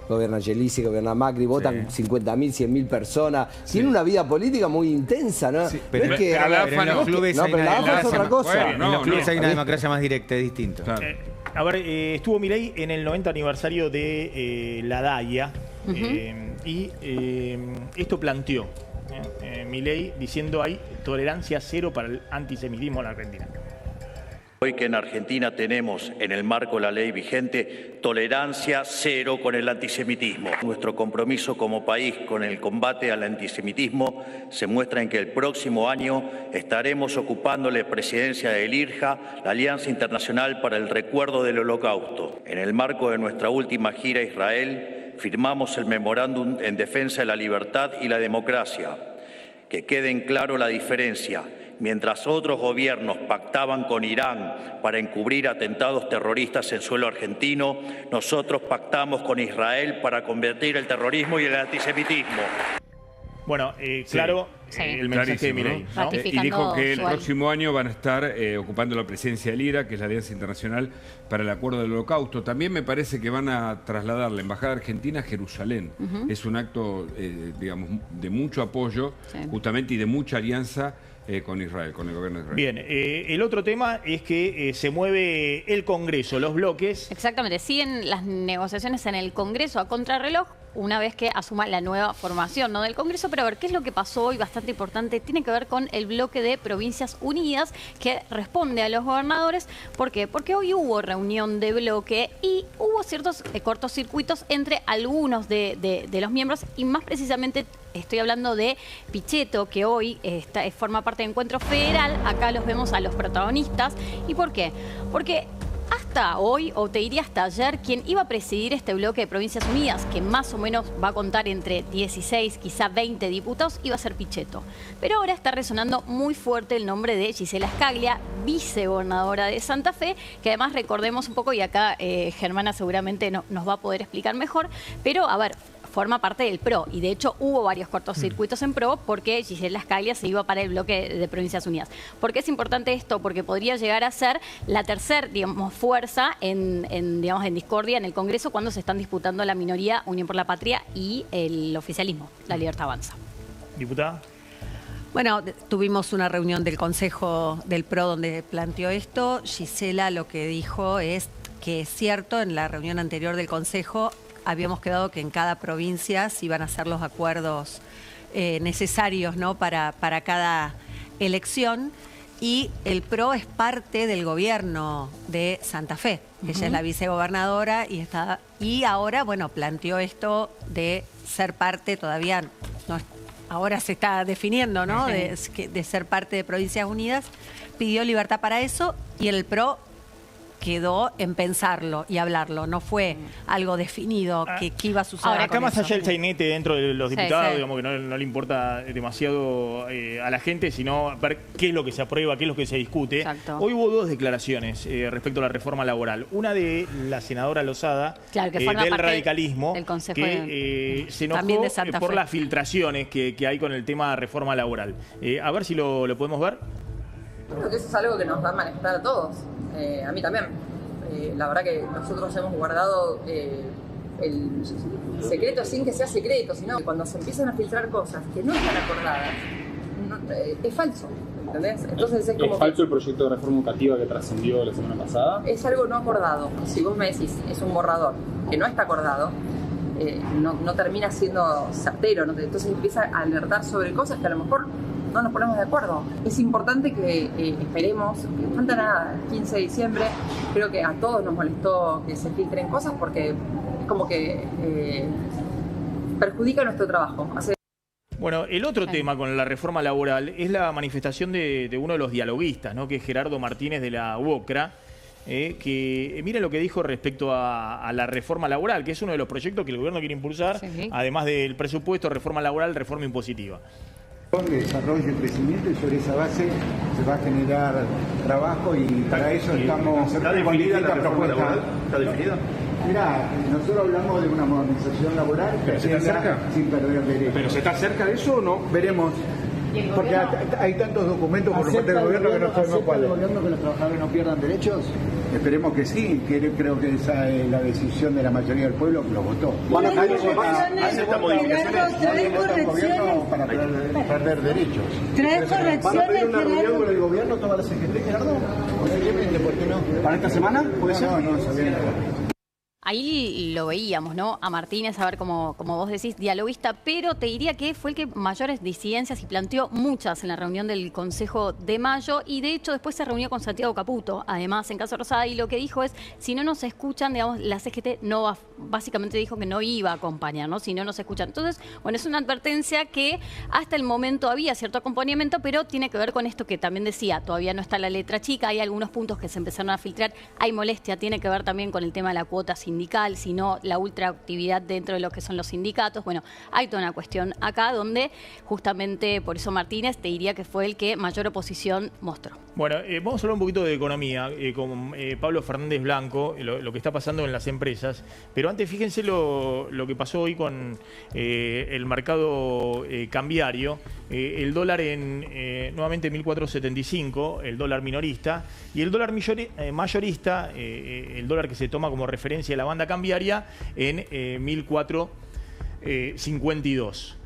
[SPEAKER 9] Gobierna Angelici, gobierna Macri, votan 50.000, 100.000 personas. Tiene una vida política muy intensa, ¿no?
[SPEAKER 8] Sí,
[SPEAKER 9] pero
[SPEAKER 8] pero
[SPEAKER 9] es que
[SPEAKER 8] en los clubes hay
[SPEAKER 9] pero la AFA es otra cosa.
[SPEAKER 8] En los clubes hay una democracia más directa, es distinto.
[SPEAKER 6] Claro.
[SPEAKER 2] A ver, estuvo Milei en el 90 aniversario de la DAIA y esto planteó Milei diciendo hay tolerancia cero para el antisemitismo en la Argentina.
[SPEAKER 12] Hoy que en Argentina tenemos, en el marco de la ley vigente, tolerancia cero con el antisemitismo. Nuestro compromiso como país con el combate al antisemitismo se muestra en que el próximo año estaremos ocupando la presidencia del IRJA, la Alianza Internacional para el Recuerdo del Holocausto. En el marco de nuestra última gira a Israel, firmamos el memorándum en defensa de la libertad y la democracia. Que quede en claro la diferencia. Mientras otros gobiernos pactaban con Irán para encubrir atentados terroristas en suelo argentino, nosotros pactamos con Israel para combatir el terrorismo y el antisemitismo.
[SPEAKER 2] Bueno, claro, el mensaje de Milei, ¿no?
[SPEAKER 6] Y dijo que el próximo año van a estar ocupando la presidencia del IRA, que es la Alianza Internacional para el Acuerdo del Holocausto. También me parece que van a trasladar la Embajada Argentina a Jerusalén. Es un acto, digamos, de mucho apoyo, justamente, y de mucha alianza con Israel, con el gobierno de Israel.
[SPEAKER 2] Bien, el otro tema es que se mueve el Congreso, los bloques.
[SPEAKER 7] Exactamente, siguen las negociaciones en el Congreso a contrarreloj una vez que asuma la nueva formación, ¿no?, del Congreso. Pero a ver, ¿qué es lo que pasó hoy? Bastante importante, tiene que ver con el bloque de Provincias Unidas que responde a los gobernadores. ¿Por qué? Porque hoy hubo reunión de bloque y hubo ciertos cortocircuitos entre algunos de los miembros, y más precisamente estoy hablando de Pichetto, que hoy forma parte de Encuentro Federal. Acá los vemos a los protagonistas. ¿Y por qué? Porque hasta hoy, o te diría hasta ayer, quien iba a presidir este bloque de Provincias Unidas, que más o menos va a contar entre 16, quizá 20 diputados, iba a ser Pichetto. Pero ahora está resonando muy fuerte el nombre de Gisela Scaglia, vicegobernadora de Santa Fe, que además recordemos un poco, y acá Germana seguramente nos va a poder explicar mejor, pero a ver, forma parte del PRO, y de hecho hubo varios cortocircuitos en PRO porque Gisela Scaglia se iba para el bloque de Provincias Unidas. ¿Por qué es importante esto? Porque podría llegar a ser la tercera, digamos, fuerza en discordia en el Congreso cuando se están disputando la minoría Unión por la Patria y el oficialismo, La Libertad Avanza.
[SPEAKER 2] Diputada.
[SPEAKER 11] Bueno, tuvimos una reunión del Consejo del PRO donde planteó esto. Gisela lo que dijo es que es cierto, en la reunión anterior del Consejo habíamos quedado que en cada provincia se iban a hacer los acuerdos necesarios, ¿no?, para cada elección, y el PRO es parte del gobierno de Santa Fe. Ella es la vicegobernadora y ahora, bueno, planteó esto de ser parte, todavía no, ahora se está definiendo, ¿no?, de ser parte de Provincias Unidas. Pidió libertad para eso, y el PRO quedó en pensarlo y hablarlo, no fue algo definido que iba a suceder.
[SPEAKER 2] Ahora, acá más allá del sainete dentro de los diputados, digamos que no le importa demasiado a la gente, sino ver qué es lo que se aprueba, qué es lo que se discute.
[SPEAKER 7] Exacto.
[SPEAKER 2] Hoy hubo dos declaraciones respecto a la reforma laboral. Una de la senadora Lozada,
[SPEAKER 7] claro, que
[SPEAKER 2] del radicalismo,
[SPEAKER 7] del Consejo
[SPEAKER 2] que se enojó por las filtraciones que hay con el tema de reforma laboral. A ver si lo podemos ver.
[SPEAKER 13] Creo que eso es algo que nos va a manejar a todos, a mí también. La verdad que nosotros hemos guardado el secreto sin que sea secreto, sino que cuando se empiezan a filtrar cosas que no están acordadas, es falso, ¿entendés? Entonces es como...
[SPEAKER 14] ¿Es falso el proyecto de reforma educativa que trascendió la semana pasada?
[SPEAKER 13] Es algo no acordado. Si vos me decís, es un borrador que no está acordado, no termina siendo certero, ¿no? Entonces empieza a alertar sobre cosas que a lo mejor no nos ponemos de acuerdo. Es importante que esperemos, que falta nada, 15 de diciembre, creo que a todos nos molestó que se filtren cosas porque es como que perjudica nuestro trabajo.
[SPEAKER 2] Bueno, el otro tema con la reforma laboral es la manifestación de uno de los dialoguistas, ¿no? Que es Gerardo Martínez de la UOCRA, que miren lo que dijo respecto a la reforma laboral, que es uno de los proyectos que el gobierno quiere impulsar, además del presupuesto, reforma laboral, reforma impositiva.
[SPEAKER 3] De desarrollo y crecimiento, y sobre esa base se va a generar trabajo, y para eso estamos...
[SPEAKER 15] ¿Está definida la reforma laboral? ¿Está definida?
[SPEAKER 3] Mirá, nosotros hablamos de una modernización laboral que
[SPEAKER 15] ¿Pero se está cerca?
[SPEAKER 3] sin perder derechos.
[SPEAKER 15] ¿Pero se está cerca de eso o no?
[SPEAKER 3] Veremos. Porque hay tantos documentos por parte del gobierno que no sabemos cuál es. ¿Acepta el gobierno que los trabajadores no pierdan derechos? Esperemos que sí, que creo que esa es la decisión de la mayoría del pueblo que lo votó.
[SPEAKER 15] ¿Acepta modificaciones?
[SPEAKER 3] Para perder derechos.
[SPEAKER 16] ¿Tres correcciones?
[SPEAKER 3] ¿Van a pedir una reunión con el gobierno, toda la CGT, Gerardo? Posiblemente, ¿por qué no? ¿Para esta semana? ¿Puede ser? No, sabía.
[SPEAKER 7] Ahí lo veíamos, ¿no? A Martínez, a ver, como vos decís, dialoguista, pero te diría que fue el que mayores disidencias y planteó muchas en la reunión del Consejo de Mayo, y de hecho después se reunió con Santiago Caputo, además en Casa Rosada, y lo que dijo es, si no nos escuchan, digamos, la CGT no va, básicamente dijo que no iba a acompañar, ¿no? Si no nos escuchan. Entonces, bueno, es una advertencia que hasta el momento había cierto acompañamiento, pero tiene que ver con esto que también decía, todavía no está la letra chica, hay algunos puntos que se empezaron a filtrar, hay molestia, tiene que ver también con el tema de la cuota sindical, sino la ultraactividad dentro de lo que son los sindicatos. Bueno, hay toda una cuestión acá donde justamente por eso Martínez te diría que fue el que mayor oposición mostró.
[SPEAKER 2] Bueno, vamos a hablar un poquito de economía con Pablo Fernández Blanco, lo que está pasando en las empresas. Pero antes fíjense lo que pasó hoy con el mercado cambiario. El dólar nuevamente 1.475, el dólar minorista, y el dólar mayorista, el dólar que se toma como referencia de la banda cambiaria, en 1.452.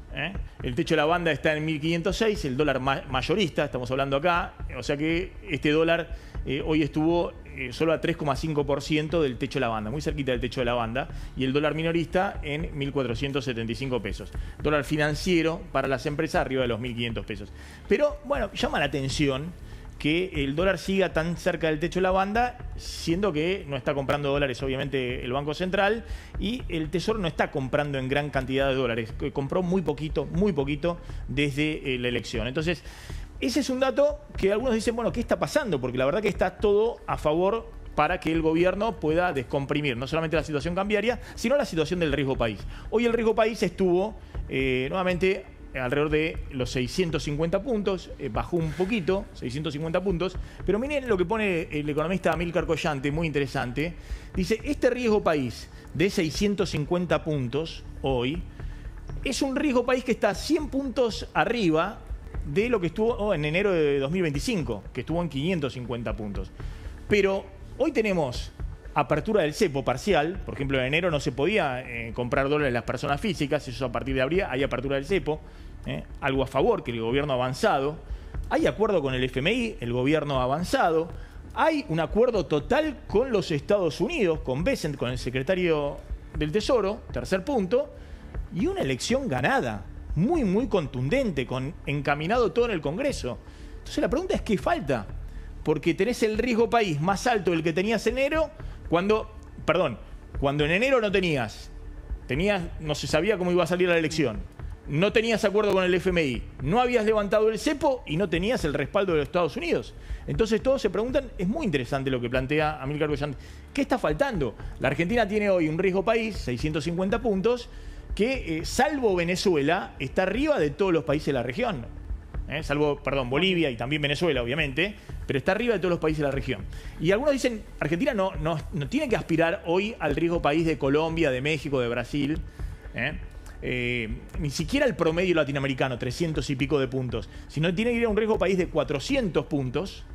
[SPEAKER 2] El techo de la banda está en 1.506, el dólar mayorista, estamos hablando acá, o sea que este dólar hoy estuvo solo a 3,5% del techo de la banda, muy cerquita del techo de la banda, y el dólar minorista en 1.475 pesos. Dólar financiero para las empresas arriba de los 1.500 pesos. Pero bueno, llama la atención que el dólar siga tan cerca del techo de la banda, siendo que no está comprando dólares obviamente el Banco Central, y el Tesoro no está comprando en gran cantidad de dólares, compró muy poquito desde la elección. Entonces, ese es un dato que algunos dicen, bueno, ¿qué está pasando? Porque la verdad que está todo a favor para que el gobierno pueda descomprimir no solamente la situación cambiaria, sino la situación del riesgo país. Hoy el riesgo país estuvo nuevamente alrededor de los 650 puntos, bajó un poquito, 650 puntos, pero miren lo que pone el economista Amílcar Collante, muy interesante. Dice, este riesgo país de 650 puntos hoy es un riesgo país que está 100 puntos arriba de lo que estuvo en enero de 2025, que estuvo en 550 puntos. Pero hoy tenemos apertura del cepo parcial. Por ejemplo, en enero no se podía comprar dólares las personas físicas, eso a partir de abril hay apertura del cepo, algo a favor, que el gobierno ha avanzado. Hay acuerdo con el FMI, el gobierno ha avanzado. Hay un acuerdo total con los Estados Unidos, con Bessent, con el secretario del Tesoro, tercer punto, y una elección ganada, muy contundente, encaminado todo en el Congreso. Entonces la pregunta es, ¿qué falta? Porque tenés el riesgo país más alto del que tenías en enero, cuando en enero no no se sabía cómo iba a salir la elección, no tenías acuerdo con el FMI, no habías levantado el cepo y no tenías el respaldo de los Estados Unidos. Entonces todos se preguntan, es muy interesante lo que plantea Amílcar Collante, ¿qué está faltando? La Argentina tiene hoy un riesgo país, 650 puntos, que salvo Venezuela, está arriba de todos los países de la región. Salvo Bolivia y también Venezuela, obviamente, pero está arriba de todos los países de la región. Y algunos dicen, Argentina no tiene que aspirar hoy al riesgo país de Colombia, de México, de Brasil, ni siquiera el promedio latinoamericano, 300 y pico de puntos, sino tiene que ir a un riesgo país de 400 puntos,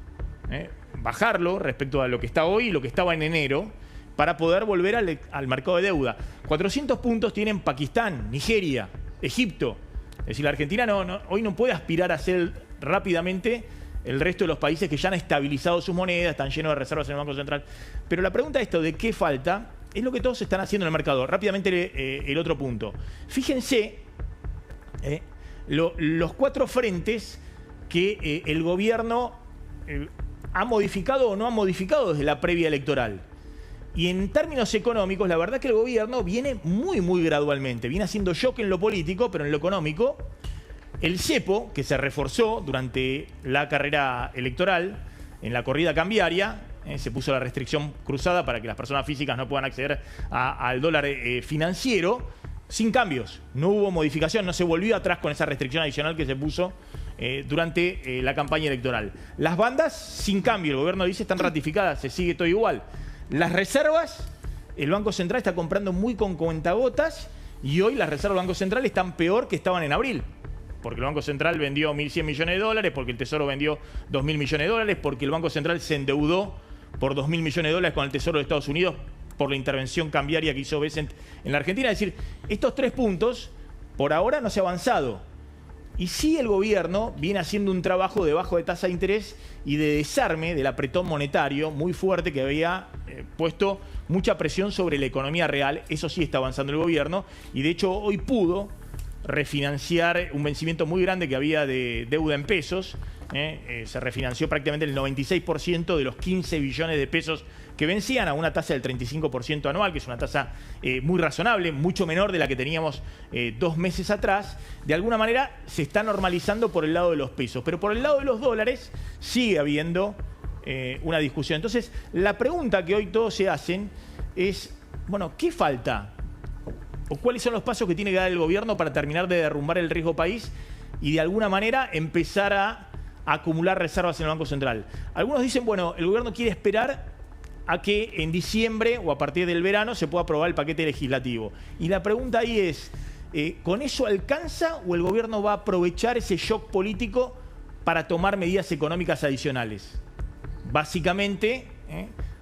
[SPEAKER 2] bajarlo respecto a lo que está hoy y lo que estaba en enero, para poder volver al mercado de deuda. 400 puntos tienen Pakistán, Nigeria, Egipto. Es decir, la Argentina hoy no puede aspirar a ser rápidamente el resto de los países que ya han estabilizado sus monedas, están llenos de reservas en el Banco Central. Pero la pregunta de qué falta es lo que todos están haciendo en el mercado. Rápidamente el otro punto. Fíjense los cuatro frentes que el gobierno ha modificado o no ha modificado desde la previa electoral. Y en términos económicos, la verdad que el gobierno viene muy gradualmente. Viene haciendo shock en lo político, pero en lo económico, el cepo, que se reforzó durante la carrera electoral, en la corrida cambiaria, se puso la restricción cruzada para que las personas físicas no puedan acceder al dólar financiero, sin cambios. No hubo modificación, no se volvió atrás con esa restricción adicional que se puso durante la campaña electoral. Las bandas, sin cambio, el gobierno dice, están ratificadas, se sigue todo igual. Las reservas, el Banco Central está comprando muy con cuentagotas y hoy las reservas del Banco Central están peor que estaban en abril. Porque el Banco Central vendió 1.100 millones de dólares, porque el Tesoro vendió 2.000 millones de dólares, porque el Banco Central se endeudó por 2.000 millones de dólares con el Tesoro de Estados Unidos por la intervención cambiaria que hizo Bessent en la Argentina. Es decir, estos 3 puntos, por ahora no se ha avanzado. Y sí el gobierno viene haciendo un trabajo de bajo de tasa de interés y de desarme del apretón monetario muy fuerte que había puesto mucha presión sobre la economía real. Eso sí está avanzando el gobierno y de hecho hoy pudo refinanciar un vencimiento muy grande que había de deuda en pesos. Se refinanció prácticamente el 96% de los 15 billones de pesos que vencían a una tasa del 35% anual, que es una tasa muy razonable, mucho menor de la que teníamos 2 meses atrás. De alguna manera se está normalizando por el lado de los pesos, pero por el lado de los dólares sigue habiendo una discusión. Entonces, la pregunta que hoy todos se hacen es, bueno, ¿qué falta? ¿O cuáles son los pasos que tiene que dar el gobierno para terminar de derrumbar el riesgo país y de alguna manera empezar a acumular reservas en el Banco Central? Algunos dicen, bueno, el gobierno quiere esperar a que en diciembre o a partir del verano se pueda aprobar el paquete legislativo. Y la pregunta ahí es, ¿con eso alcanza o el gobierno va a aprovechar ese shock político para tomar medidas económicas adicionales? Básicamente,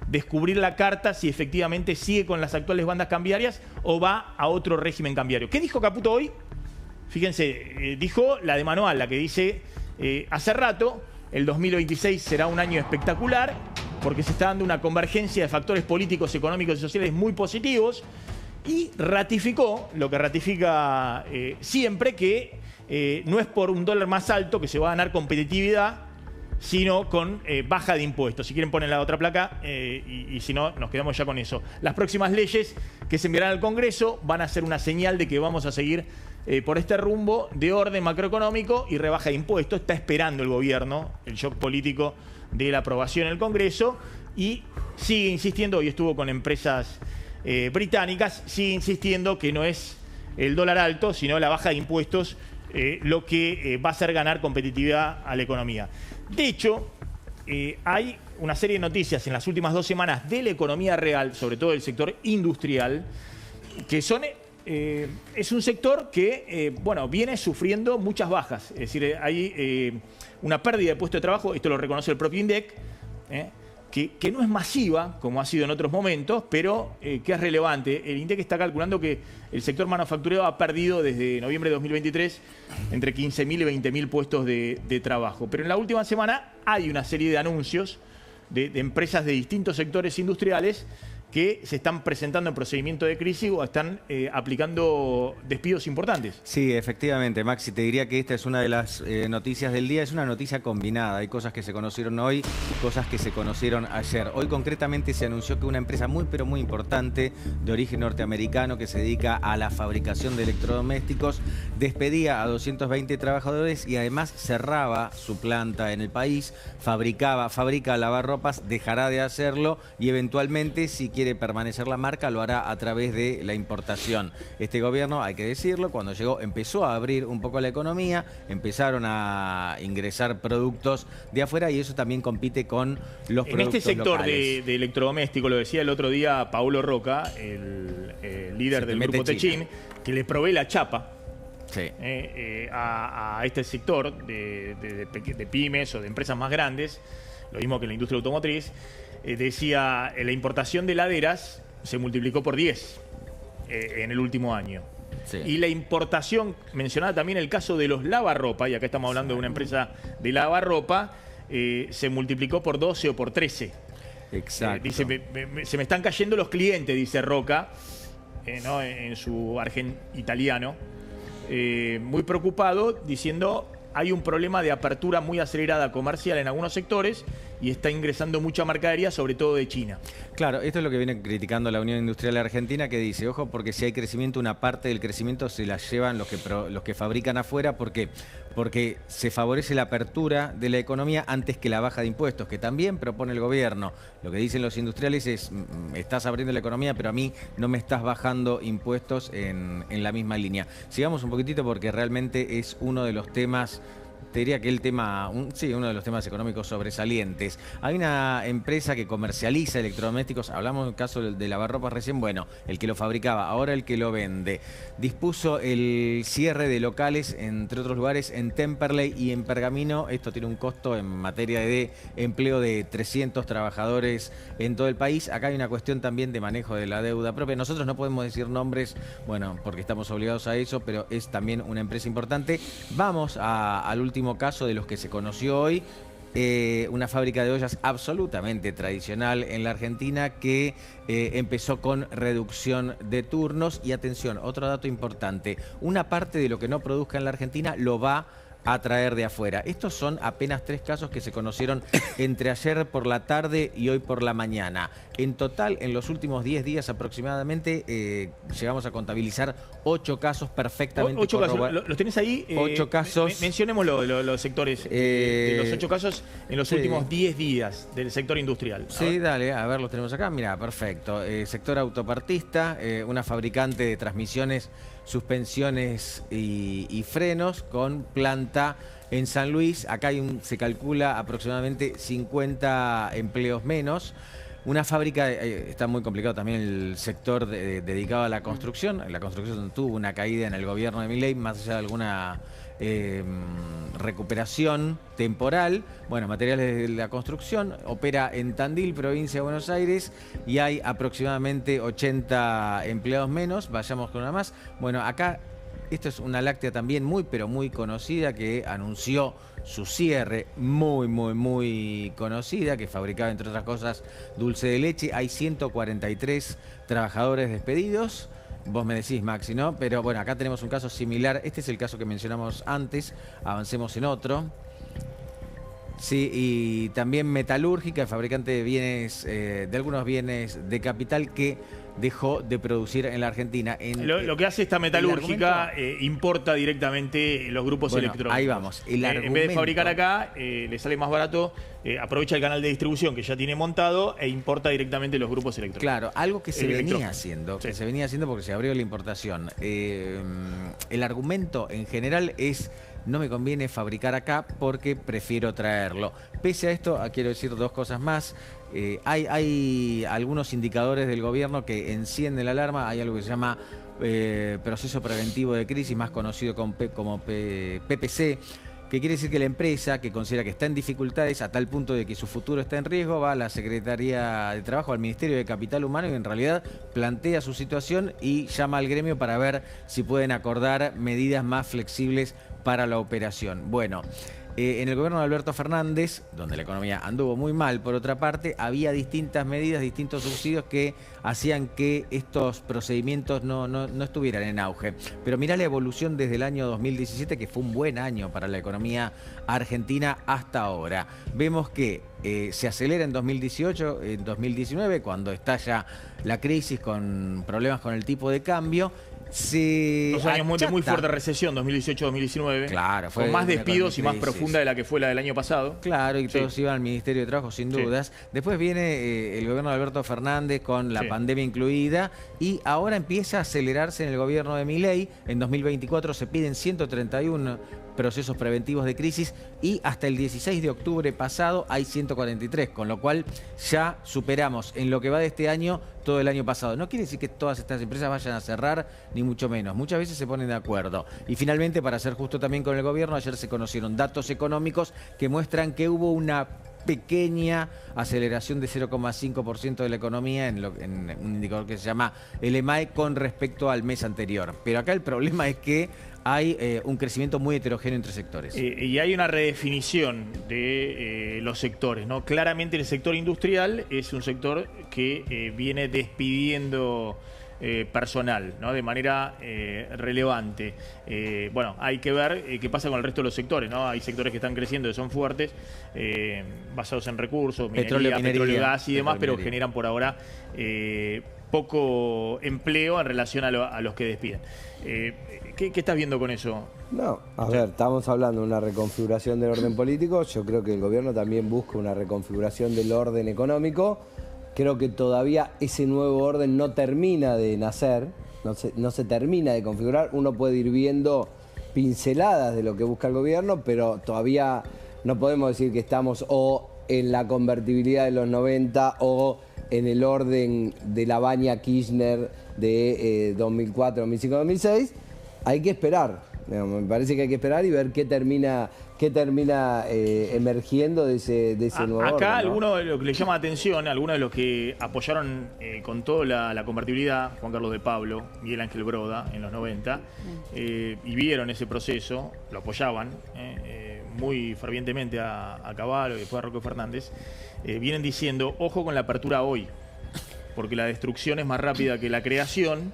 [SPEAKER 2] descubrir la carta si efectivamente sigue con las actuales bandas cambiarias o va a otro régimen cambiario. ¿Qué dijo Caputo hoy? Fíjense, dijo la de manual, la que dice, hace rato, el 2026 será un año espectacular porque se está dando una convergencia de factores políticos, económicos y sociales muy positivos y ratificó, lo que ratifica siempre, que no es por un dólar más alto que se va a ganar competitividad, sino con baja de impuestos. Si quieren poner la otra placa y si no, nos quedamos ya con eso. Las próximas leyes que se enviarán al Congreso van a ser una señal de que vamos a seguir por este rumbo de orden macroeconómico y rebaja de impuestos. Está esperando el gobierno el shock político de la aprobación en el Congreso y sigue insistiendo, hoy estuvo con empresas británicas, sigue insistiendo que no es el dólar alto, sino la baja de impuestos lo que va a hacer ganar competitividad a la economía. De hecho, hay una serie de noticias en las últimas 2 semanas de la economía real, sobre todo del sector industrial, que son... es un sector que bueno, viene sufriendo muchas bajas. Es decir, hay una pérdida de puestos de trabajo, esto lo reconoce el propio INDEC, que no es masiva, como ha sido en otros momentos, pero que es relevante. El INDEC está calculando que el sector manufacturero ha perdido desde noviembre de 2023 entre 15.000 y 20.000 puestos de trabajo. Pero en la última semana hay una serie de anuncios de empresas de distintos sectores industriales que se están presentando en procedimiento de crisis o están aplicando despidos importantes.
[SPEAKER 8] Sí, efectivamente, Maxi, te diría que esta es una de las noticias del día, es una noticia combinada. Hay cosas que se conocieron hoy, cosas que se conocieron ayer. Hoy concretamente se anunció que una empresa muy pero muy importante de origen norteamericano que se dedica a la fabricación de electrodomésticos despedía a 220 trabajadores y además cerraba su planta en el país, fabrica lavarropas, dejará de hacerlo y eventualmente, si quiere permanecer la marca, lo hará a través de la importación. Este gobierno, hay que decirlo, cuando llegó empezó a abrir un poco la economía, empezaron a ingresar productos de afuera y eso también compite con los productos
[SPEAKER 2] en este sector
[SPEAKER 8] locales.
[SPEAKER 2] de electrodoméstico, lo decía el otro día Paulo Roca, el líder del grupo Techin, que le provee la chapa. Sí. A este sector de pymes o de empresas más grandes, lo mismo que en la industria automotriz. Decía, la importación de heladeras se multiplicó por 10 en el último año. Sí. Y la importación, mencionaba también el caso de los lavarropa, y acá estamos hablando de una empresa de lavarropa, se multiplicó por 12 o por 13.
[SPEAKER 8] Exacto.
[SPEAKER 2] Dice, se me están cayendo los clientes, dice Roca, ¿no? En su argent italiano, muy preocupado, diciendo, hay un problema de apertura muy acelerada comercial en algunos sectores y está ingresando mucha mercadería, sobre todo de China.
[SPEAKER 8] Claro, esto es lo que viene criticando la Unión Industrial Argentina, que dice, ojo, porque si hay crecimiento, una parte del crecimiento se la llevan los que fabrican afuera. ¿Por qué? Porque se favorece la apertura de la economía antes que la baja de impuestos, que también propone el gobierno. Lo que dicen los industriales es, estás abriendo la economía, pero a mí no me estás bajando impuestos en la misma línea. Sigamos un poquitito porque realmente es uno de los temas... Te diría que uno de los temas económicos sobresalientes. Hay una empresa que comercializa electrodomésticos, hablamos del caso de lavarropas recién, bueno, el que lo fabricaba, ahora el que lo vende. Dispuso el cierre de locales, entre otros lugares, en Temperley y en Pergamino. Esto tiene un costo en materia de empleo de 300 trabajadores en todo el país. Acá hay una cuestión también de manejo de la deuda propia. Nosotros no podemos decir nombres, bueno, porque estamos obligados a eso, pero es también una empresa importante. Vamos al último caso de los que se conoció hoy, una fábrica de ollas absolutamente tradicional en la Argentina que empezó con reducción de turnos y atención, otro dato importante, una parte de lo que no produzca en la Argentina lo va a traer de afuera. Estos son apenas 3 casos que se conocieron entre ayer por la tarde y hoy por la mañana. En total, en los últimos 10 días aproximadamente, llegamos a contabilizar 8 casos perfectamente
[SPEAKER 2] 8 casos. ¿Los tenés ahí?
[SPEAKER 8] 8 casos.
[SPEAKER 2] Mencionemos los sectores de los 8 casos en los últimos 10 días del sector industrial.
[SPEAKER 8] Sí, dale, a ver, los tenemos acá. Mira, perfecto. Sector autopartista, una fabricante de transmisiones, suspensiones y frenos con planta en San Luis. Acá se calcula aproximadamente 50 empleos menos. Una fábrica, está muy complicado también el sector dedicado a la construcción. La construcción tuvo una caída en el gobierno de Milei, más allá de alguna recuperación temporal. Bueno, materiales de la construcción, opera en Tandil, provincia de Buenos Aires, y hay aproximadamente 80 empleados menos. Vayamos con una más. Bueno, acá, esto es una láctea también muy, pero muy conocida, que anunció su cierre, muy conocida, que fabricaba, entre otras cosas, dulce de leche. Hay 143 trabajadores despedidos. Vos me decís, Maxi, ¿no? Pero bueno, acá tenemos un caso similar. Este es el caso que mencionamos antes. Avancemos en otro. Sí, y también metalúrgica, fabricante de bienes, de algunos bienes de capital que dejó de producir en la Argentina.
[SPEAKER 2] Lo que hace esta metalúrgica, importa directamente los grupos electrónicos.
[SPEAKER 8] Ahí vamos.
[SPEAKER 2] En vez de fabricar acá, le sale más barato, aprovecha el canal de distribución que ya tiene montado e importa directamente los grupos electrónicos.
[SPEAKER 8] Claro, algo que se venía haciendo, porque se abrió la importación. El argumento en general es: no me conviene fabricar acá porque prefiero traerlo. Pese a esto, quiero decir 2 cosas más. Hay algunos indicadores del gobierno que encienden la alarma. Hay algo que se llama proceso preventivo de crisis, más conocido como PPC, que quiere decir que la empresa, que considera que está en dificultades a tal punto de que su futuro está en riesgo, va a la Secretaría de Trabajo, al Ministerio de Capital Humano, y en realidad plantea su situación y llama al gremio para ver si pueden acordar medidas más flexibles para la operación. Bueno, en el gobierno de Alberto Fernández, donde la economía anduvo muy mal, por otra parte, había distintas medidas, distintos subsidios que hacían que estos procedimientos no estuvieran en auge. Pero mirá la evolución desde el año 2017, que fue un buen año para la economía argentina hasta ahora. Vemos que se acelera en 2018, en 2019, cuando estalla la crisis con problemas con el tipo de cambio.
[SPEAKER 2] 2 años de muy fuerte recesión, 2018-2019.
[SPEAKER 8] Claro, fue
[SPEAKER 2] con más despidos y más profunda de la que fue la del año pasado.
[SPEAKER 8] Claro, y todos iban al Ministerio de Trabajo, sin dudas. Después viene el gobierno de Alberto Fernández con la pandemia incluida, y ahora empieza a acelerarse en el gobierno de Milei. En 2024 se piden 131 procesos preventivos de crisis y hasta el 16 de octubre pasado hay 143, con lo cual ya superamos en lo que va de este año todo el año pasado. No quiere decir que todas estas empresas vayan a cerrar, ni mucho menos. Muchas veces se ponen de acuerdo. Y finalmente, para ser justo también con el gobierno, ayer se conocieron datos económicos que muestran que hubo una pequeña aceleración de 0,5% de la economía en un indicador que se llama el EMAE con respecto al mes anterior. Pero acá el problema es que hay un crecimiento muy heterogéneo entre sectores.
[SPEAKER 2] Y hay una redefinición de los sectores, ¿no? Claramente el sector industrial es un sector que viene despidiendo personal, ¿no? De manera relevante. Bueno, hay que ver qué pasa con el resto de los sectores, ¿no? Hay sectores que están creciendo, que son fuertes, basados en recursos, minería, petróleo, gas y demás, pero generan por ahora poco empleo en relación a los que despiden. ¿Qué estás viendo con eso?
[SPEAKER 9] No, a ver, estamos hablando de una reconfiguración del orden político. Yo creo que el gobierno también busca una reconfiguración del orden económico. Creo que todavía ese nuevo orden no termina de nacer, no se termina de configurar. Uno puede ir viendo pinceladas de lo que busca el gobierno, pero todavía no podemos decir que estamos o en la convertibilidad de los 90 o en el orden de la Baña Kirchner de 2004, 2005, 2006. Hay que esperar. Me parece que hay que esperar y ver qué termina emergiendo de ese nuevo orden,
[SPEAKER 2] acá,
[SPEAKER 9] ¿no?
[SPEAKER 2] alguno de lo que le llama la atención, algunos de los que apoyaron con toda la convertibilidad, Juan Carlos de Pablo, Miguel Ángel Broda, en los 90, y vieron ese proceso, lo apoyaban muy fervientemente a Cavallo y después a Roque Fernández, vienen diciendo, ojo con la apertura hoy, porque la destrucción es más rápida que la creación,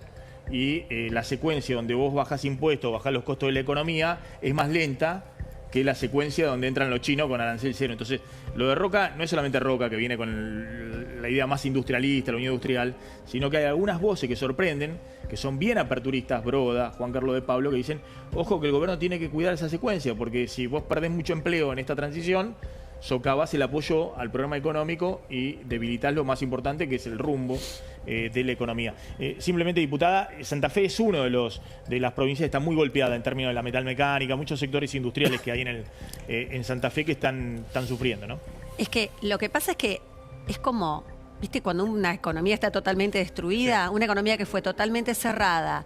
[SPEAKER 2] y la secuencia donde vos bajás impuestos, bajás los costos de la economía, es más lenta que la secuencia donde entran los chinos con arancel cero. Entonces, lo de Roca no es solamente Roca, que viene con la idea más industrialista, la unión industrial, sino que hay algunas voces que sorprenden, que son bien aperturistas, Broda, Juan Carlos de Pablo, que dicen, ojo que el gobierno tiene que cuidar esa secuencia, porque si vos perdés mucho empleo en esta transición, socavás el apoyo al programa económico y debilitas lo más importante, que es el rumbo de la economía. Simplemente, diputada, Santa Fe es uno de las provincias que está muy golpeada en términos de la metalmecánica, muchos sectores industriales que hay en Santa Fe que están sufriendo, ¿no?
[SPEAKER 11] Es que lo que pasa es que es como, ¿viste? Cuando una economía está totalmente destruida, una economía que fue totalmente cerrada,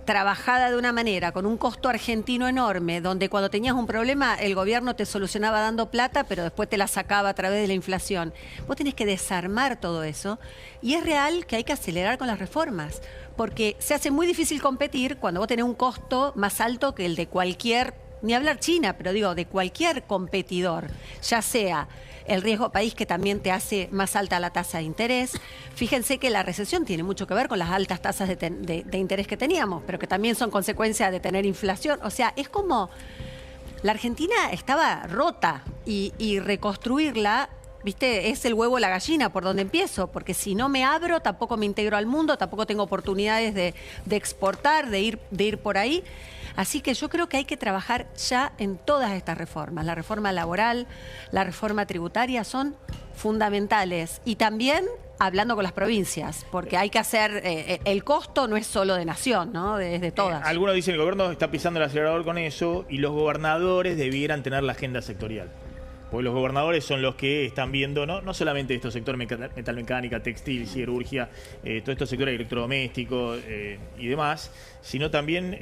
[SPEAKER 11] trabajada de una manera, con un costo argentino enorme, donde cuando tenías un problema el gobierno te solucionaba dando plata, pero después te la sacaba a través de la inflación. Vos tenés que desarmar todo eso, y es real que hay que acelerar con las reformas, porque se hace muy difícil competir cuando vos tenés un costo más alto que el de cualquier, ni hablar China, pero digo, de cualquier competidor, ya sea el riesgo país, que también te hace más alta la tasa de interés. Fíjense que la recesión tiene mucho que ver con las altas tasas de interés que teníamos, pero que también son consecuencia de tener inflación. O sea, es como la Argentina estaba rota y reconstruirla, ¿viste? Es el huevo o la gallina por donde empiezo, porque si no me abro, tampoco me integro al mundo, tampoco tengo oportunidades de exportar, de ir por ahí. Así que yo creo que hay que trabajar ya en todas estas reformas. La reforma laboral, la reforma tributaria son fundamentales. Y también hablando con las provincias, porque hay que hacer, el costo no es solo de nación, ¿no? Es de todas.
[SPEAKER 2] Algunos dicen que el gobierno está pisando el acelerador con eso y los gobernadores debieran tener la agenda sectorial. Porque los gobernadores son los que están viendo, no solamente estos sectores metalmecánica, textil, siderurgia, todos estos sectores electrodomésticos y demás, sino también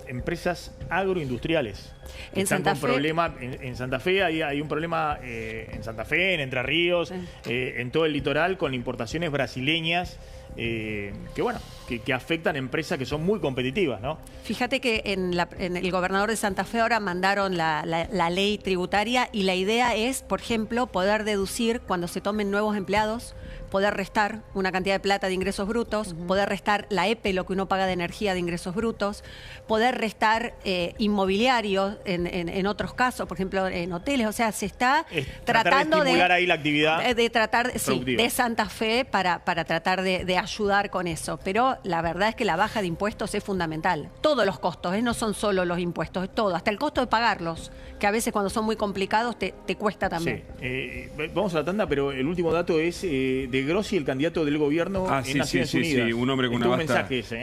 [SPEAKER 2] empresas agroindustriales.
[SPEAKER 11] En Santa Fe.
[SPEAKER 2] En Santa Fe hay un problema, en Santa Fe, en Entre Ríos, en todo el litoral, con importaciones brasileñas que afectan empresas que son muy competitivas, ¿no?
[SPEAKER 11] Fíjate que en el gobernador de Santa Fe ahora mandaron la ley tributaria, y la idea es, por ejemplo, poder deducir cuando se tomen nuevos empleados, poder restar una cantidad de plata de ingresos brutos, poder restar la EPE, lo que uno paga de energía de ingresos brutos, poder restar inmobiliarios en otros casos, por ejemplo, en hoteles. O sea, se está tratando
[SPEAKER 2] de estimular ahí la actividad
[SPEAKER 11] de Santa Fe para tratar de ayudar con eso. Pero la verdad es que la baja de impuestos es fundamental. Todos los costos, no son solo los impuestos, es todo, hasta el costo de pagarlos, que a veces cuando son muy complicados te cuesta también.
[SPEAKER 2] Sí. Vamos a la tanda, pero el último dato es de Grossi, el candidato del gobierno en Naciones Unidas.
[SPEAKER 6] Sí, un hombre con una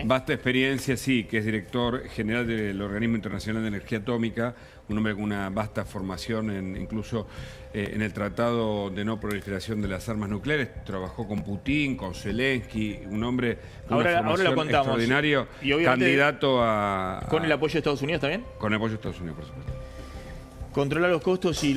[SPEAKER 6] vasta experiencia, que es director general del Organismo Internacional de Energía Atómica, un hombre con una vasta formación incluso en el Tratado de No Proliferación de las Armas Nucleares, trabajó con Putin, con Zelensky, un hombre con una formación extraordinario,
[SPEAKER 2] y
[SPEAKER 6] candidato a...
[SPEAKER 2] ¿Con el apoyo de Estados Unidos también?
[SPEAKER 6] Con el apoyo de Estados Unidos, por supuesto.
[SPEAKER 2] Controlar los costos y